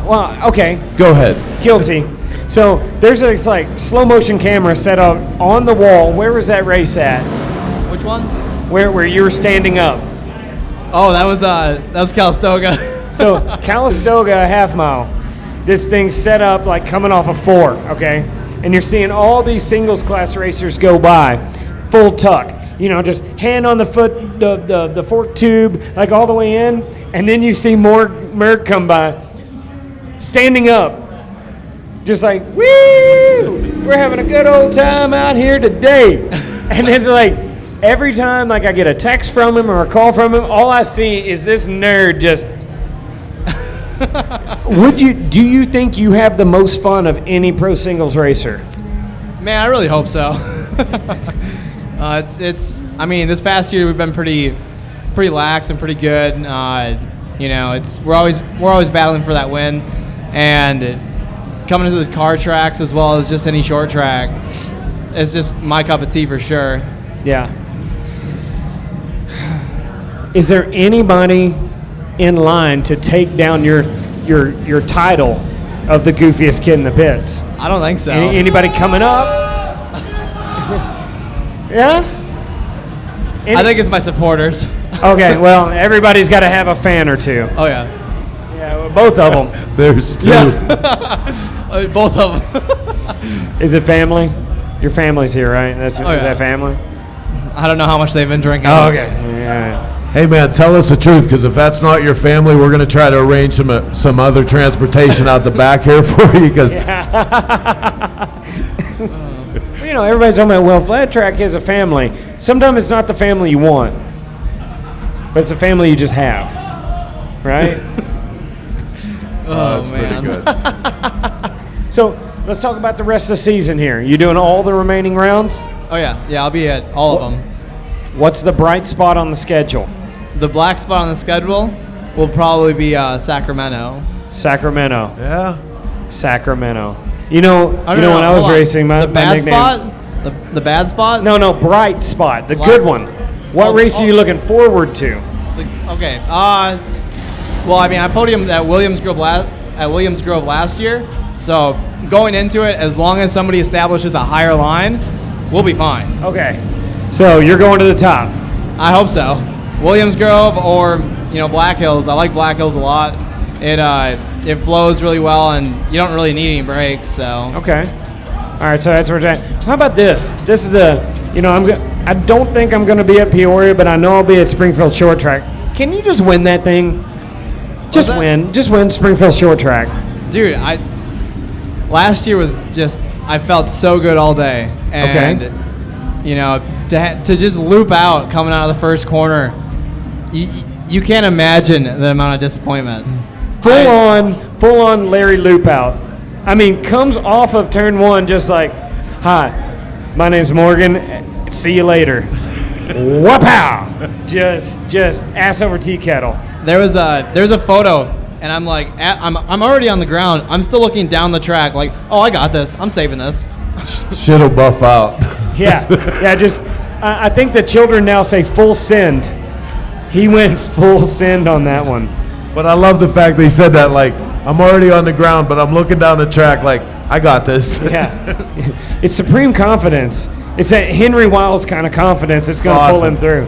Well, okay. Go ahead. Guilty. So there's this like slow motion camera set up on the wall. Where was that race at? Which one? Where you were standing up. Oh, that was Calistoga. So Calistoga half mile. This thing's set up like coming off a 4, okay? And you're seeing all these singles class racers go by, full tuck. Just hand on the foot, the fork tube, like all the way in, and then you see more Merc come by, standing up, just like, woo! We're having a good old time out here today. And it's like, every time like I get a text from him or a call from him, all I see is this nerd just Do you think you have the most fun of any pro singles racer? Man, I really hope so. I mean, this past year we've been pretty lax and pretty good. We're always battling for that win, and coming to the car tracks as well as just any short track, it's just my cup of tea for sure. Yeah. Is there anybody in line to take down your title of the goofiest kid in the pits? I don't think so. Anybody coming up? Yeah? I think it's my supporters. Okay, well, everybody's got to have a fan or two. Oh, yeah. Yeah, well, both of them. There's two. Yeah. Both of them. Is it family? Your family's here, right? Is yeah. that family? I don't know how much they've been drinking. Oh, okay. Yeah. Hey man, tell us the truth, because if that's not your family, we're gonna try to arrange some other transportation out the back here for you. Because everybody's talking about, well, flat track is a family. Sometimes it's not the family you want, but it's a family you just have, right? that's man. pretty good. So let's talk about the rest of the season here. You doing all the remaining rounds? Oh yeah, I'll be at all of them. What's the bright spot on the schedule? The black spot on the schedule will probably be Sacramento. Sacramento. Yeah. Sacramento. When I was hold on. racing, my the bad nickname, spot. The bad spot. No, bright spot, the Black- good one. What race are you looking forward to? Okay. Well, I mean, I podiumed at Williams Grove last year, so going into it, as long as somebody establishes a higher line, we'll be fine. Okay, so you're going to the top. I hope so. Williams Grove or Black Hills. I like Black Hills a lot. It flows really well, and you don't really need any brakes. So Okay. All right, so that's where we're at. How about this? This is I don't think I'm going to be at Peoria, but I know I'll be at Springfield Short Track. Can you just win that thing? Just win Springfield Short Track. dude, last year was just, I felt so good all day, and to just loop out coming out of the first corner, you can't imagine the amount of disappointment. Full on Larry loop out. I mean, comes off of turn one just like, hi, my name's Morgan. See you later. Wapow! Just ass over tea kettle. There's a photo, and I'm like, I'm already on the ground. I'm still looking down the track, like, oh, I got this. I'm saving this. Shit'll buff out. Yeah. I think the children now say full send. He went full send on that one. But I love the fact that he said that, like, I'm already on the ground, but I'm looking down the track like, I got this. Yeah. It's supreme confidence. It's that Henry Wiles kind of confidence that's going to pull him through.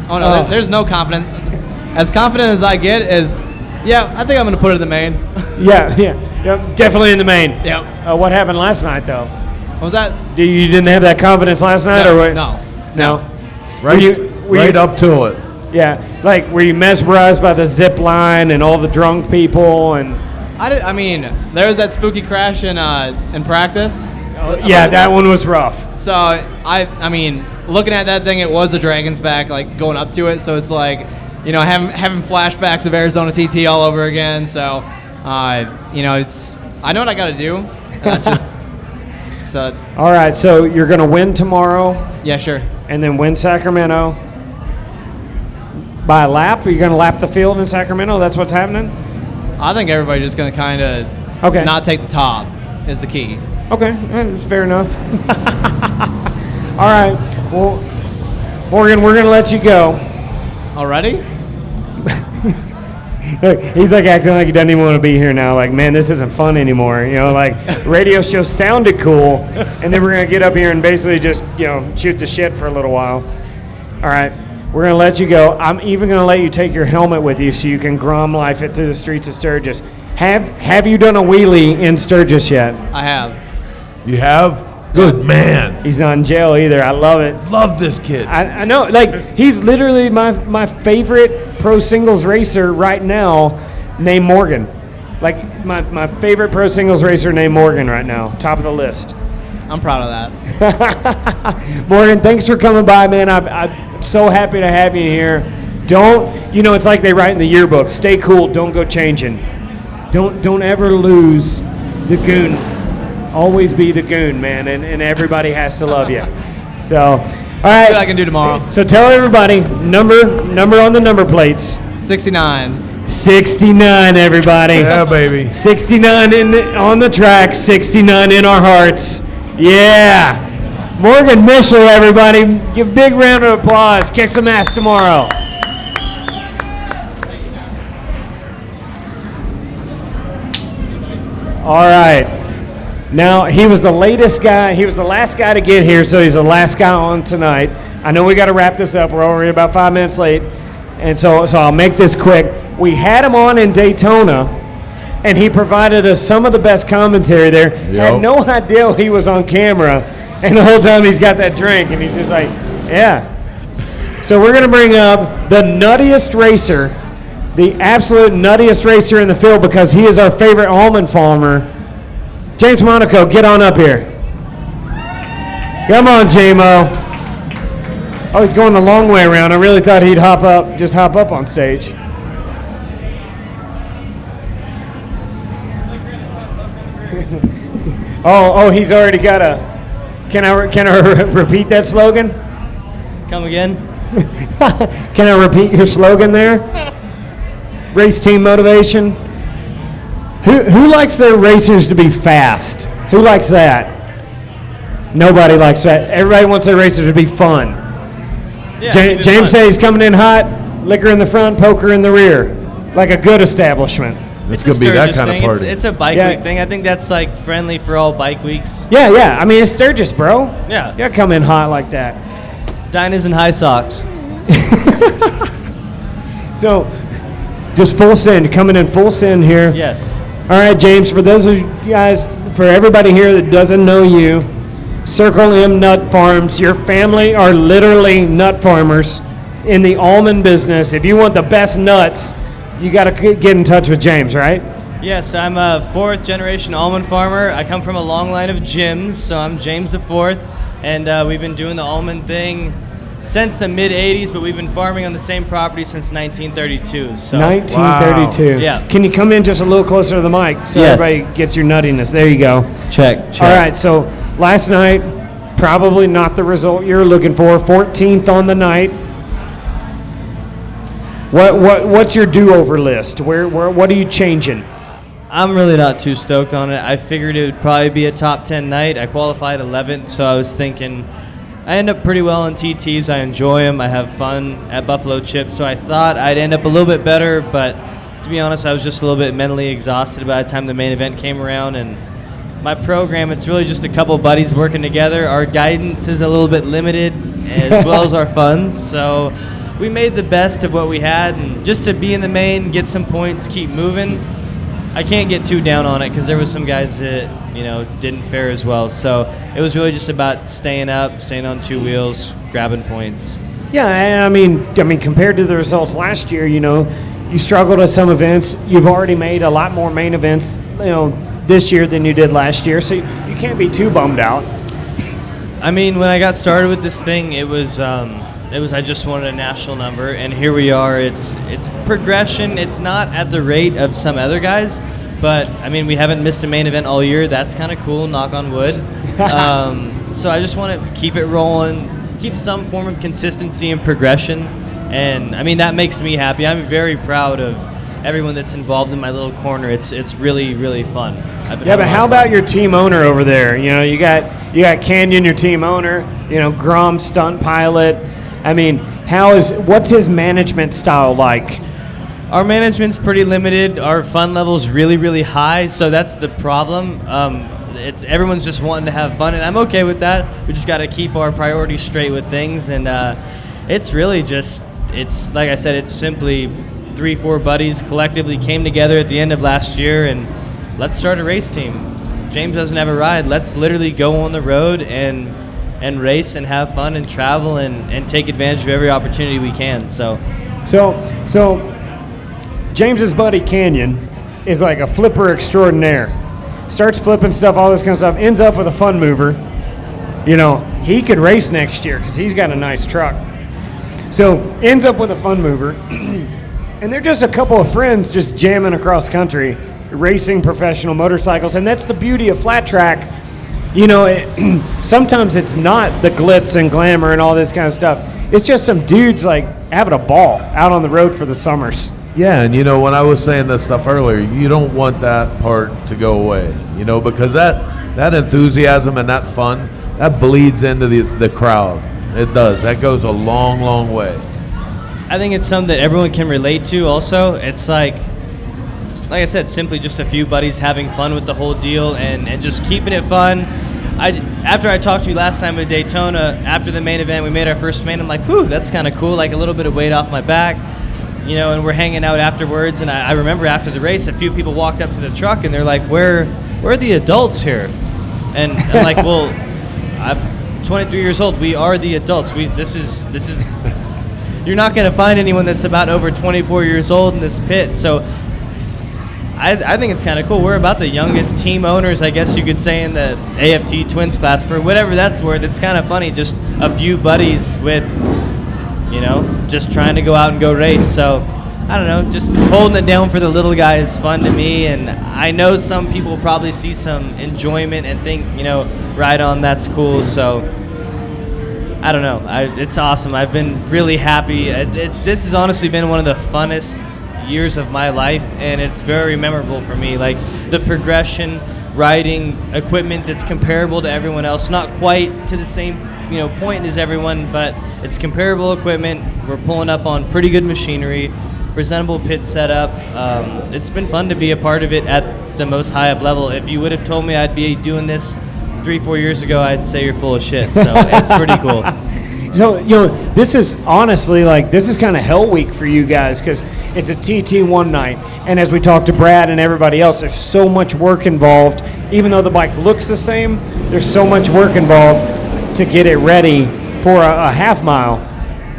Oh, no, there's no confidence. As confident as I get is, yeah, I think I'm going to put it in the main. Yeah, definitely in the main. Yep. What happened last night, though? What was that? You didn't have that confidence last night, or what? No. Right up to it. Yeah, like were you mesmerized by the zip line and all the drunk people and? I mean, there was that spooky crash in practice. Yeah, that one was rough. So I mean, looking at that thing, it was a Dragon's back, like going up to it. So it's like, having flashbacks of Arizona TT all over again. So, it's, I know what I got to do. And that's just so. All right, so you're gonna win tomorrow. Yeah, sure. And then win Sacramento by a lap. Are you gonna lap the field in Sacramento? That's what's happening. I think everybody's just gonna kind of not take the top is the key. Okay, fair enough. All right, well, Morgan, we're gonna let you go. Already? Look, he's like acting like he doesn't even want to be here now. Like, man, this isn't fun anymore. Like radio show sounded cool, and then we're gonna get up here and basically just shoot the shit for a little while. All right. We're going to let you go. I'm even going to let you take your helmet with you so you can Grom life it through the streets of Sturgis. Have you done a wheelie in Sturgis yet? I have. You have? Good man. He's not in jail either. I love it. Love this kid. I know. Like, he's literally my favorite pro singles racer right now named Morgan. Like, my favorite pro singles racer named Morgan right now. Top of the list. I'm proud of that. Morgan, thanks for coming by, man. I'm so happy to have you here. Don't, it's like they write in the yearbook, stay cool, don't go changing. don't ever lose the goon. Always be the goon, man, and everybody has to love you. So, all right. See what I can do tomorrow. So tell everybody number on the number plates. 69. 69, everybody. Yeah, baby. 69 on the track, 69 in our hearts. Yeah. Morgan Mischler, everybody. Give a big round of applause. Kick some ass tomorrow. All right. Now, he was the latest guy. He was the last guy to get here, so he's the last guy on tonight. I know we got to wrap this up. We're already about 5 minutes late. And so I'll make this quick. We had him on in Daytona, and he provided us some of the best commentary there. Yep. Had no idea he was on camera, and the whole time he's got that drink, and he's just like, yeah. So we're going to bring up the nuttiest racer, the absolute nuttiest racer in the field, because he is our favorite almond farmer. James Monaco, get on up here. Come on, J-Mo. Oh, he's going the long way around. I really thought he'd hop up on stage. oh, he's already got a. Can I repeat that slogan? Come again? Can I repeat your slogan there? Race team motivation. Who likes their racers to be fast? Who likes that? Nobody likes that. Everybody wants their racers to be fun. Yeah, James says he's coming in hot, liquor in the front, poker in the rear, like a good establishment. It's going to be that Sturgis kind thing. of party. It's a bike Yeah. week thing. I think that's like friendly for all bike weeks. Yeah. I mean, it's Sturgis, bro. Yeah. You gotta come in hot like that. Dinah's in high socks. So, just full send, coming in full send here. Yes. All right, James, for those of you guys, for everybody here that doesn't know you, Circle M Nut Farms, your family are literally nut farmers in the almond business. If you want the best nuts, you got to get in touch with James, right? Yes, I'm a fourth generation almond farmer. I come from a long line of Jims, so I'm James the Fourth, and we've been doing the almond thing since the mid 80s, but we've been farming on the same property since 1932. So 1932. Wow. Yeah. Can you come in just a little closer to the mic so Yes. everybody gets your nuttiness? There you go. check. All right, so last night, probably not the result you're looking for. 14th on the night. What's your do-over list? What are you changing? I'm really not too stoked on it. I figured it would probably be a top 10 night. I qualified 11th, so I was thinking I end up pretty well on TTs. I enjoy them. I have fun at Buffalo Chips, so I thought I'd end up a little bit better, but to be honest, I was just a little bit mentally exhausted by the time the main event came around. And my program, it's really just a couple buddies working together. Our guidance is a little bit limited, as well as our funds, so we made the best of what we had, and just to be in the main, get some points, keep moving. I can't get too down on it because there was some guys that didn't fare as well. So it was really just about staying up, staying on two wheels, grabbing points. Yeah, and I mean, compared to the results last year, you struggled at some events. You've already made a lot more main events, this year than you did last year. So you can't be too bummed out. I mean, when I got started with this thing, it was I just wanted a national number, and here we are. It's progression. It's not at the rate of some other guys, but I mean, we haven't missed a main event all year. That's kind of cool. Knock on wood. So I just want to keep it rolling, keep some form of consistency and progression, and I mean that makes me happy. I'm very proud of everyone that's involved in my little corner. It's really, really fun. Yeah, but how about your team owner over there? You got Canyon, your team owner. Grom, stunt pilot. I mean, what's his management style like? Our management's pretty limited. Our fun level's really, really high, so that's the problem. Everyone's just wanting to have fun, and I'm okay with that. We just got to keep our priorities straight with things, and it's really just, it's like I said, it's simply 3-4 buddies collectively came together at the end of last year, and let's start a race team. James doesn't have a ride. Let's literally go on the road and race and have fun and travel and take advantage of every opportunity we can. So James's buddy Canyon is like a flipper extraordinaire. Starts flipping stuff, all this kind of stuff, ends up with a fun mover. He could race next year because he's got a nice truck. So ends up with a fun mover. And they're just a couple of friends just jamming across country. racing professional motorcycles, and that's the beauty of flat track. You know, sometimes it's not the glitz and glamour and all this kind of stuff. It's just some dudes like having a ball out on the road for the summers. Yeah, and you know, when I was saying this stuff earlier, you don't want that part to go away, you know, because that enthusiasm and that fun, that bleeds into the crowd. It does. That goes a long, long way. I think it's something that everyone can relate to also. It's like I said, simply just a few buddies having fun with the whole deal and just keeping it fun. After I talked to you last time at Daytona, after the main event, we made our first main. I'm like, whew, that's kind of cool, like a little bit of weight off my back. You know, and we're hanging out afterwards, and I remember after the race, a few people walked up to the truck, and they're like, where are the adults here? And I'm like, well, I'm 23 years old. We are the adults. This is you're not going to find anyone that's about over 24 years old in this pit. So I think it's kind of cool. We're about the youngest team owners, I guess you could say, in the AFT Twins class. For whatever that's worth, it's kind of funny. Just a few buddies with, you know, just trying to go out and go race. So I don't know, just holding it down for the little guy is fun to me. And I know some people probably see some enjoyment and think, you know, right on, that's cool. So I don't know. It's awesome. I've been really happy. This has honestly been one of the funnest years of my life, and it's very memorable for me. Like the progression, riding equipment that's comparable to everyone else, not quite to the same, you know, point as everyone, but it's comparable equipment. We're pulling up on pretty good machinery, presentable pit setup. It's been fun to be a part of it at the most high up level. If you would have told me I'd be doing this 3-4 years ago, I'd say you're full of shit. So it's pretty cool. So, you know, this is honestly like, this is kind of hell week for you guys because it's a TT one night. And as we talked to Brad and everybody else, there's so much work involved. Even though the bike looks the same, there's so much work involved to get it ready for a half mile.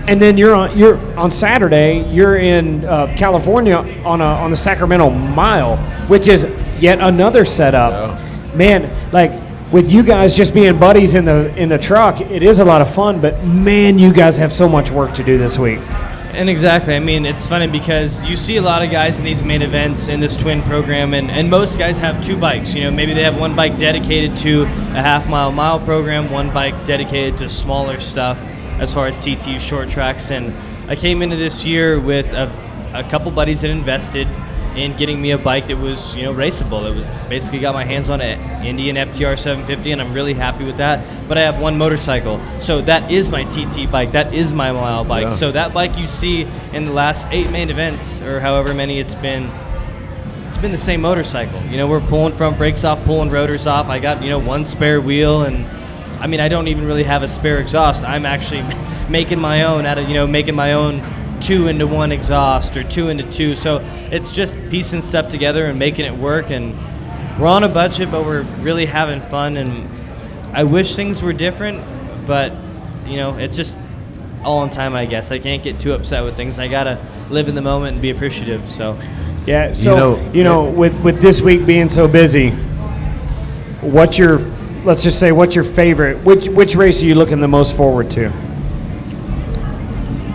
And then you're on Saturday, you're in California on the Sacramento Mile, which is yet another setup. Yeah. Man, like, with you guys just being buddies in the truck, it is a lot of fun, but man, you guys have so much work to do this week. And exactly, I mean, it's funny because you see a lot of guys in these main events in this twin program, and most guys have two bikes. You know, maybe they have one bike dedicated to a half-mile program, one bike dedicated to smaller stuff as far as TT short tracks. And I came into this year with a couple buddies that invested in getting me a bike that was, you know, raceable. It was basically got my hands on an Indian FTR 750, and I'm really happy with that. But I have one motorcycle, so that is my TT bike. That is my mile bike. Yeah. So that bike you see in the last 8 main events, or however many it's been the same motorcycle. You know, we're pulling front brakes off, pulling rotors off. I got, you know, one spare wheel, and I mean, I don't even really have a spare exhaust. I'm actually making my own making my own 2-into-1 exhaust or 2-into-2. So it's just piecing stuff together and making it work. And we're on a budget, but we're really having fun. And I wish things were different, but you know, it's just all in time, I guess. I can't get too upset with things. I gotta live in the moment and be appreciative. So yeah. So with this week being so busy, what's your favorite? Which race are you looking the most forward to?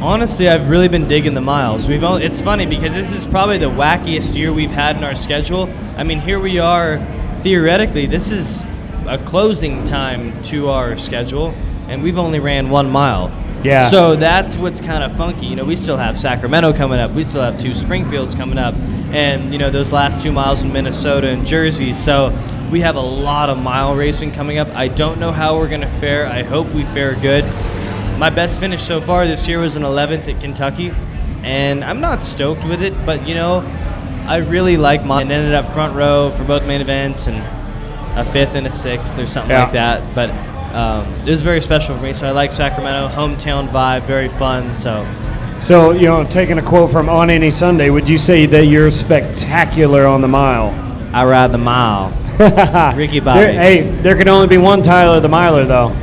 Honestly, I've really been digging the miles. It's funny because this is probably the wackiest year we've had in our schedule. I mean, here we are, theoretically, this is a closing time to our schedule, and we've only ran 1 mile. Yeah. So that's what's kind of funky. You know, we still have Sacramento coming up. We still have 2 Springfields coming up, and, you know, those last 2 miles in Minnesota and Jersey. So we have a lot of mile racing coming up. I don't know how we're going to fare. I hope we fare good. My best finish so far this year was an 11th at Kentucky, and I'm not stoked with it, but, you know, I really like mine. It ended up front row for both main events and a 5th and a 6th or something like that. But it was very special for me, so I like Sacramento, hometown vibe, very fun. So, you know, taking a quote from On Any Sunday, would you say that you're spectacular on the mile? I ride the mile. Ricky Bobby. There can only be one Tyler the Miler, though.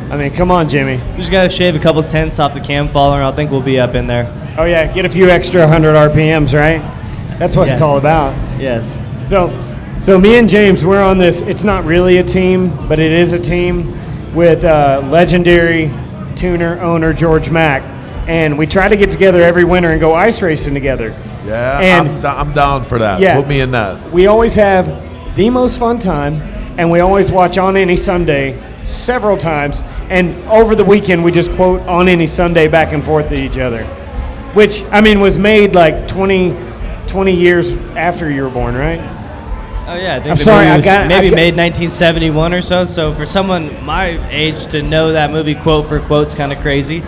I mean, come on, Jimmy. We just got to shave a couple tenths off the cam follower. I think we'll be up in there. Oh, yeah. Get a few extra 100 RPMs, right? That's what it's all about. Yes. So me and James, we're on this. It's not really a team, but it is a team with legendary tuner owner George Mack. And we try to get together every winter and go ice racing together. Yeah, And I'm down for that. Yeah. Put me in that. we always have the most fun time, and we always watch On Any Sunday several times. And over the weekend, we just quote On Any Sunday back and forth to each other, which, I mean, was made like 20 years after you were born, right? Oh yeah, I think I'm the sorry, movie I was got- maybe I got- made 1971 or so. So for someone my age to know that movie quote for quote's kind of crazy.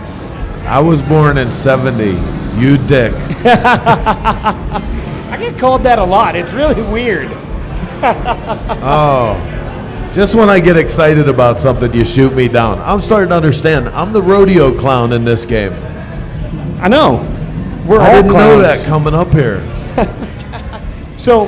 I was born in 70. You dick. I get called that a lot. It's really weird. Oh. Just when I get excited about something, you shoot me down. I'm starting to understand. I'm the rodeo clown in this game. I know. We're I all didn't know clowns. that coming up here. So,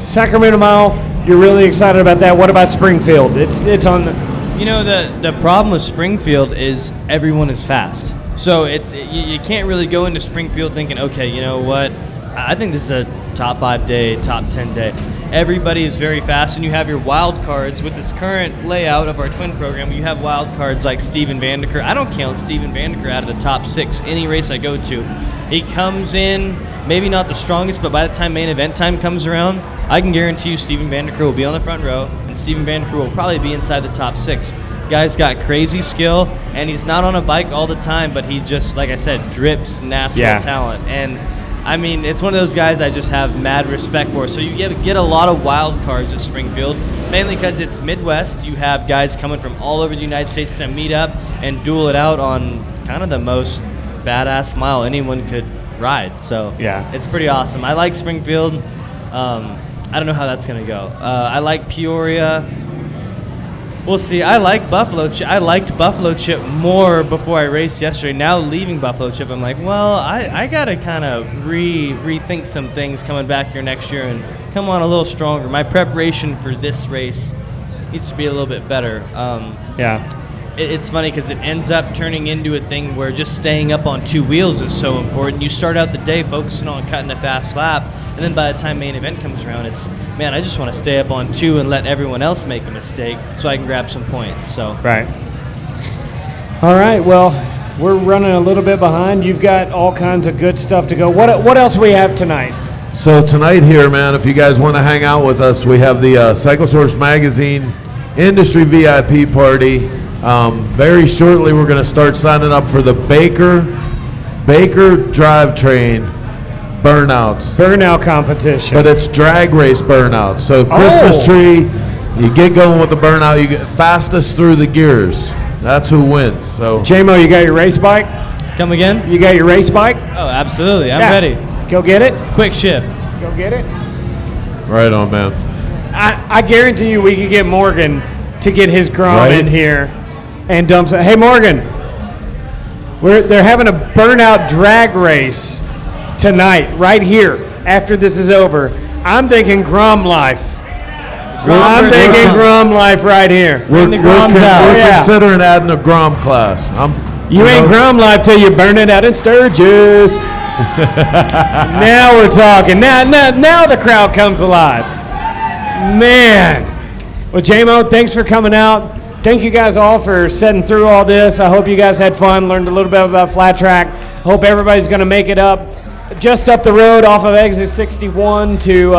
Sacramento Mile, you're really excited about that. What about Springfield? It's on the. You know, the problem with Springfield is everyone is fast. So you can't really go into Springfield thinking, okay, you know what? I think this is a top 5 day, top 10 day. Everybody is very fast, and you have your wild cards with this current layout of our twin program. You have wild cards like Steven Vandeker. I don't count Steven Vandeker out of the top 6 any race I go to. He comes in, maybe not the strongest, but by the time main event time comes around, I can guarantee you Steven Vandeker will be on the front row, and Steven Vandeker will probably be inside the top 6. Guy's got crazy skill, and he's not on a bike all the time, but he just, like I said, drips natural talent. And I mean, it's one of those guys I just have mad respect for. So you get a lot of wild cards at Springfield, mainly because it's Midwest. You have guys coming from all over the United States to meet up and duel it out on kind of the most badass mile anyone could ride. So Yeah. it's pretty awesome. I like Springfield. I don't know how that's going to go. I like Peoria. We'll see. I like Buffalo. I liked Buffalo Chip more before I raced yesterday. Now leaving Buffalo Chip, I'm like, well, I gotta kind of rethink some things coming back here next year and come on a little stronger. My preparation for this race needs to be a little bit better. Yeah. It's funny because it ends up turning into a thing where just staying up on 2 wheels is so important. You start out the day focusing on cutting a fast lap, and then by the time main event comes around, it's, man, I just want to stay up on 2 and let everyone else make a mistake so I can grab some points. So Right. All right. Well, we're running a little bit behind. You've got all kinds of good stuff to go. What else we have tonight? So tonight here, man, if you guys want to hang out with us, we have the Cycle Source Magazine Industry VIP Party. Very shortly, we're going to start signing up for the Baker Drivetrain Burnouts. Burnout competition. But it's drag race burnouts. So Christmas tree, you get going with the burnout, you get fastest through the gears. That's who wins. So J-Mo, you got your race bike? come again? You got your race bike? Oh, absolutely. I'm Yeah. ready. Go get it. Quick shift. Go get it. right on, man. I guarantee you we could get Morgan to get his Grom Right. in here and dump some. Hey, Morgan, they're having a burnout drag race tonight, right here, after this is over. I'm thinking Grom life. I'm thinking Grom life right here. We're Yeah. considering adding a Grom class. You ain't Grom life till you burn it out in Sturgis. Now we're talking. Now the crowd comes alive. Man. Well, J-Mo, thanks for coming out. Thank you guys all for sitting through all this. I hope you guys had fun, learned a little bit about flat track. Hope everybody's going to make it up. Just up the road off of exit 61 to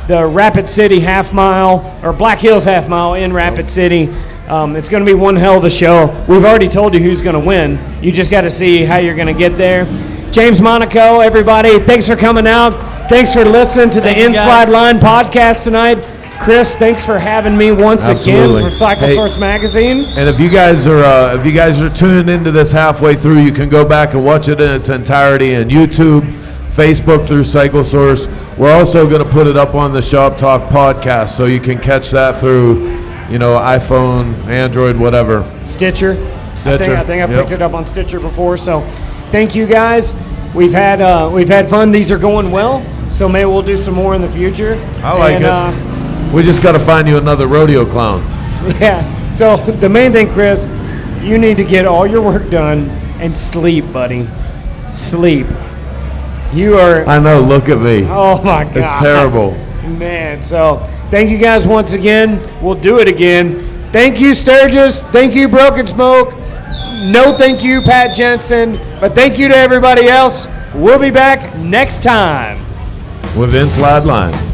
the Rapid City half mile, or Black Hills half mile in Rapid City. It's going to be one hell of a show. We've already told you who's going to win. You just got to see how you're going to get there. James Monaco, everybody, thanks for coming out. Thanks for listening to the INSLIDE Line podcast tonight. Chris, thanks for having me once Absolutely. again for Cycle Hey. Source Magazine. And if you guys are tuning into this halfway through, you can go back and watch it in its entirety on YouTube, Facebook through Cycle Source. We're also going to put it up on the Shop Talk podcast, so you can catch that through, iPhone, Android, whatever. Stitcher. Stitcher, I think I yep. picked it up on Stitcher before. So, thank you guys. We've had fun. These are going well. So maybe we'll do some more in the future. I like it. We just got to find you another rodeo clown. Yeah. So the main thing, Chris, you need to get all your work done and sleep, buddy. Sleep. You are. I know. Look at me. Oh my God. It's terrible. Man. So thank you guys once again. We'll do it again. Thank you, Sturgis. Thank you, Broken Smoke. No, thank you, Pat Jensen. But thank you to everybody else. We'll be back next time. With INSLIDE Line.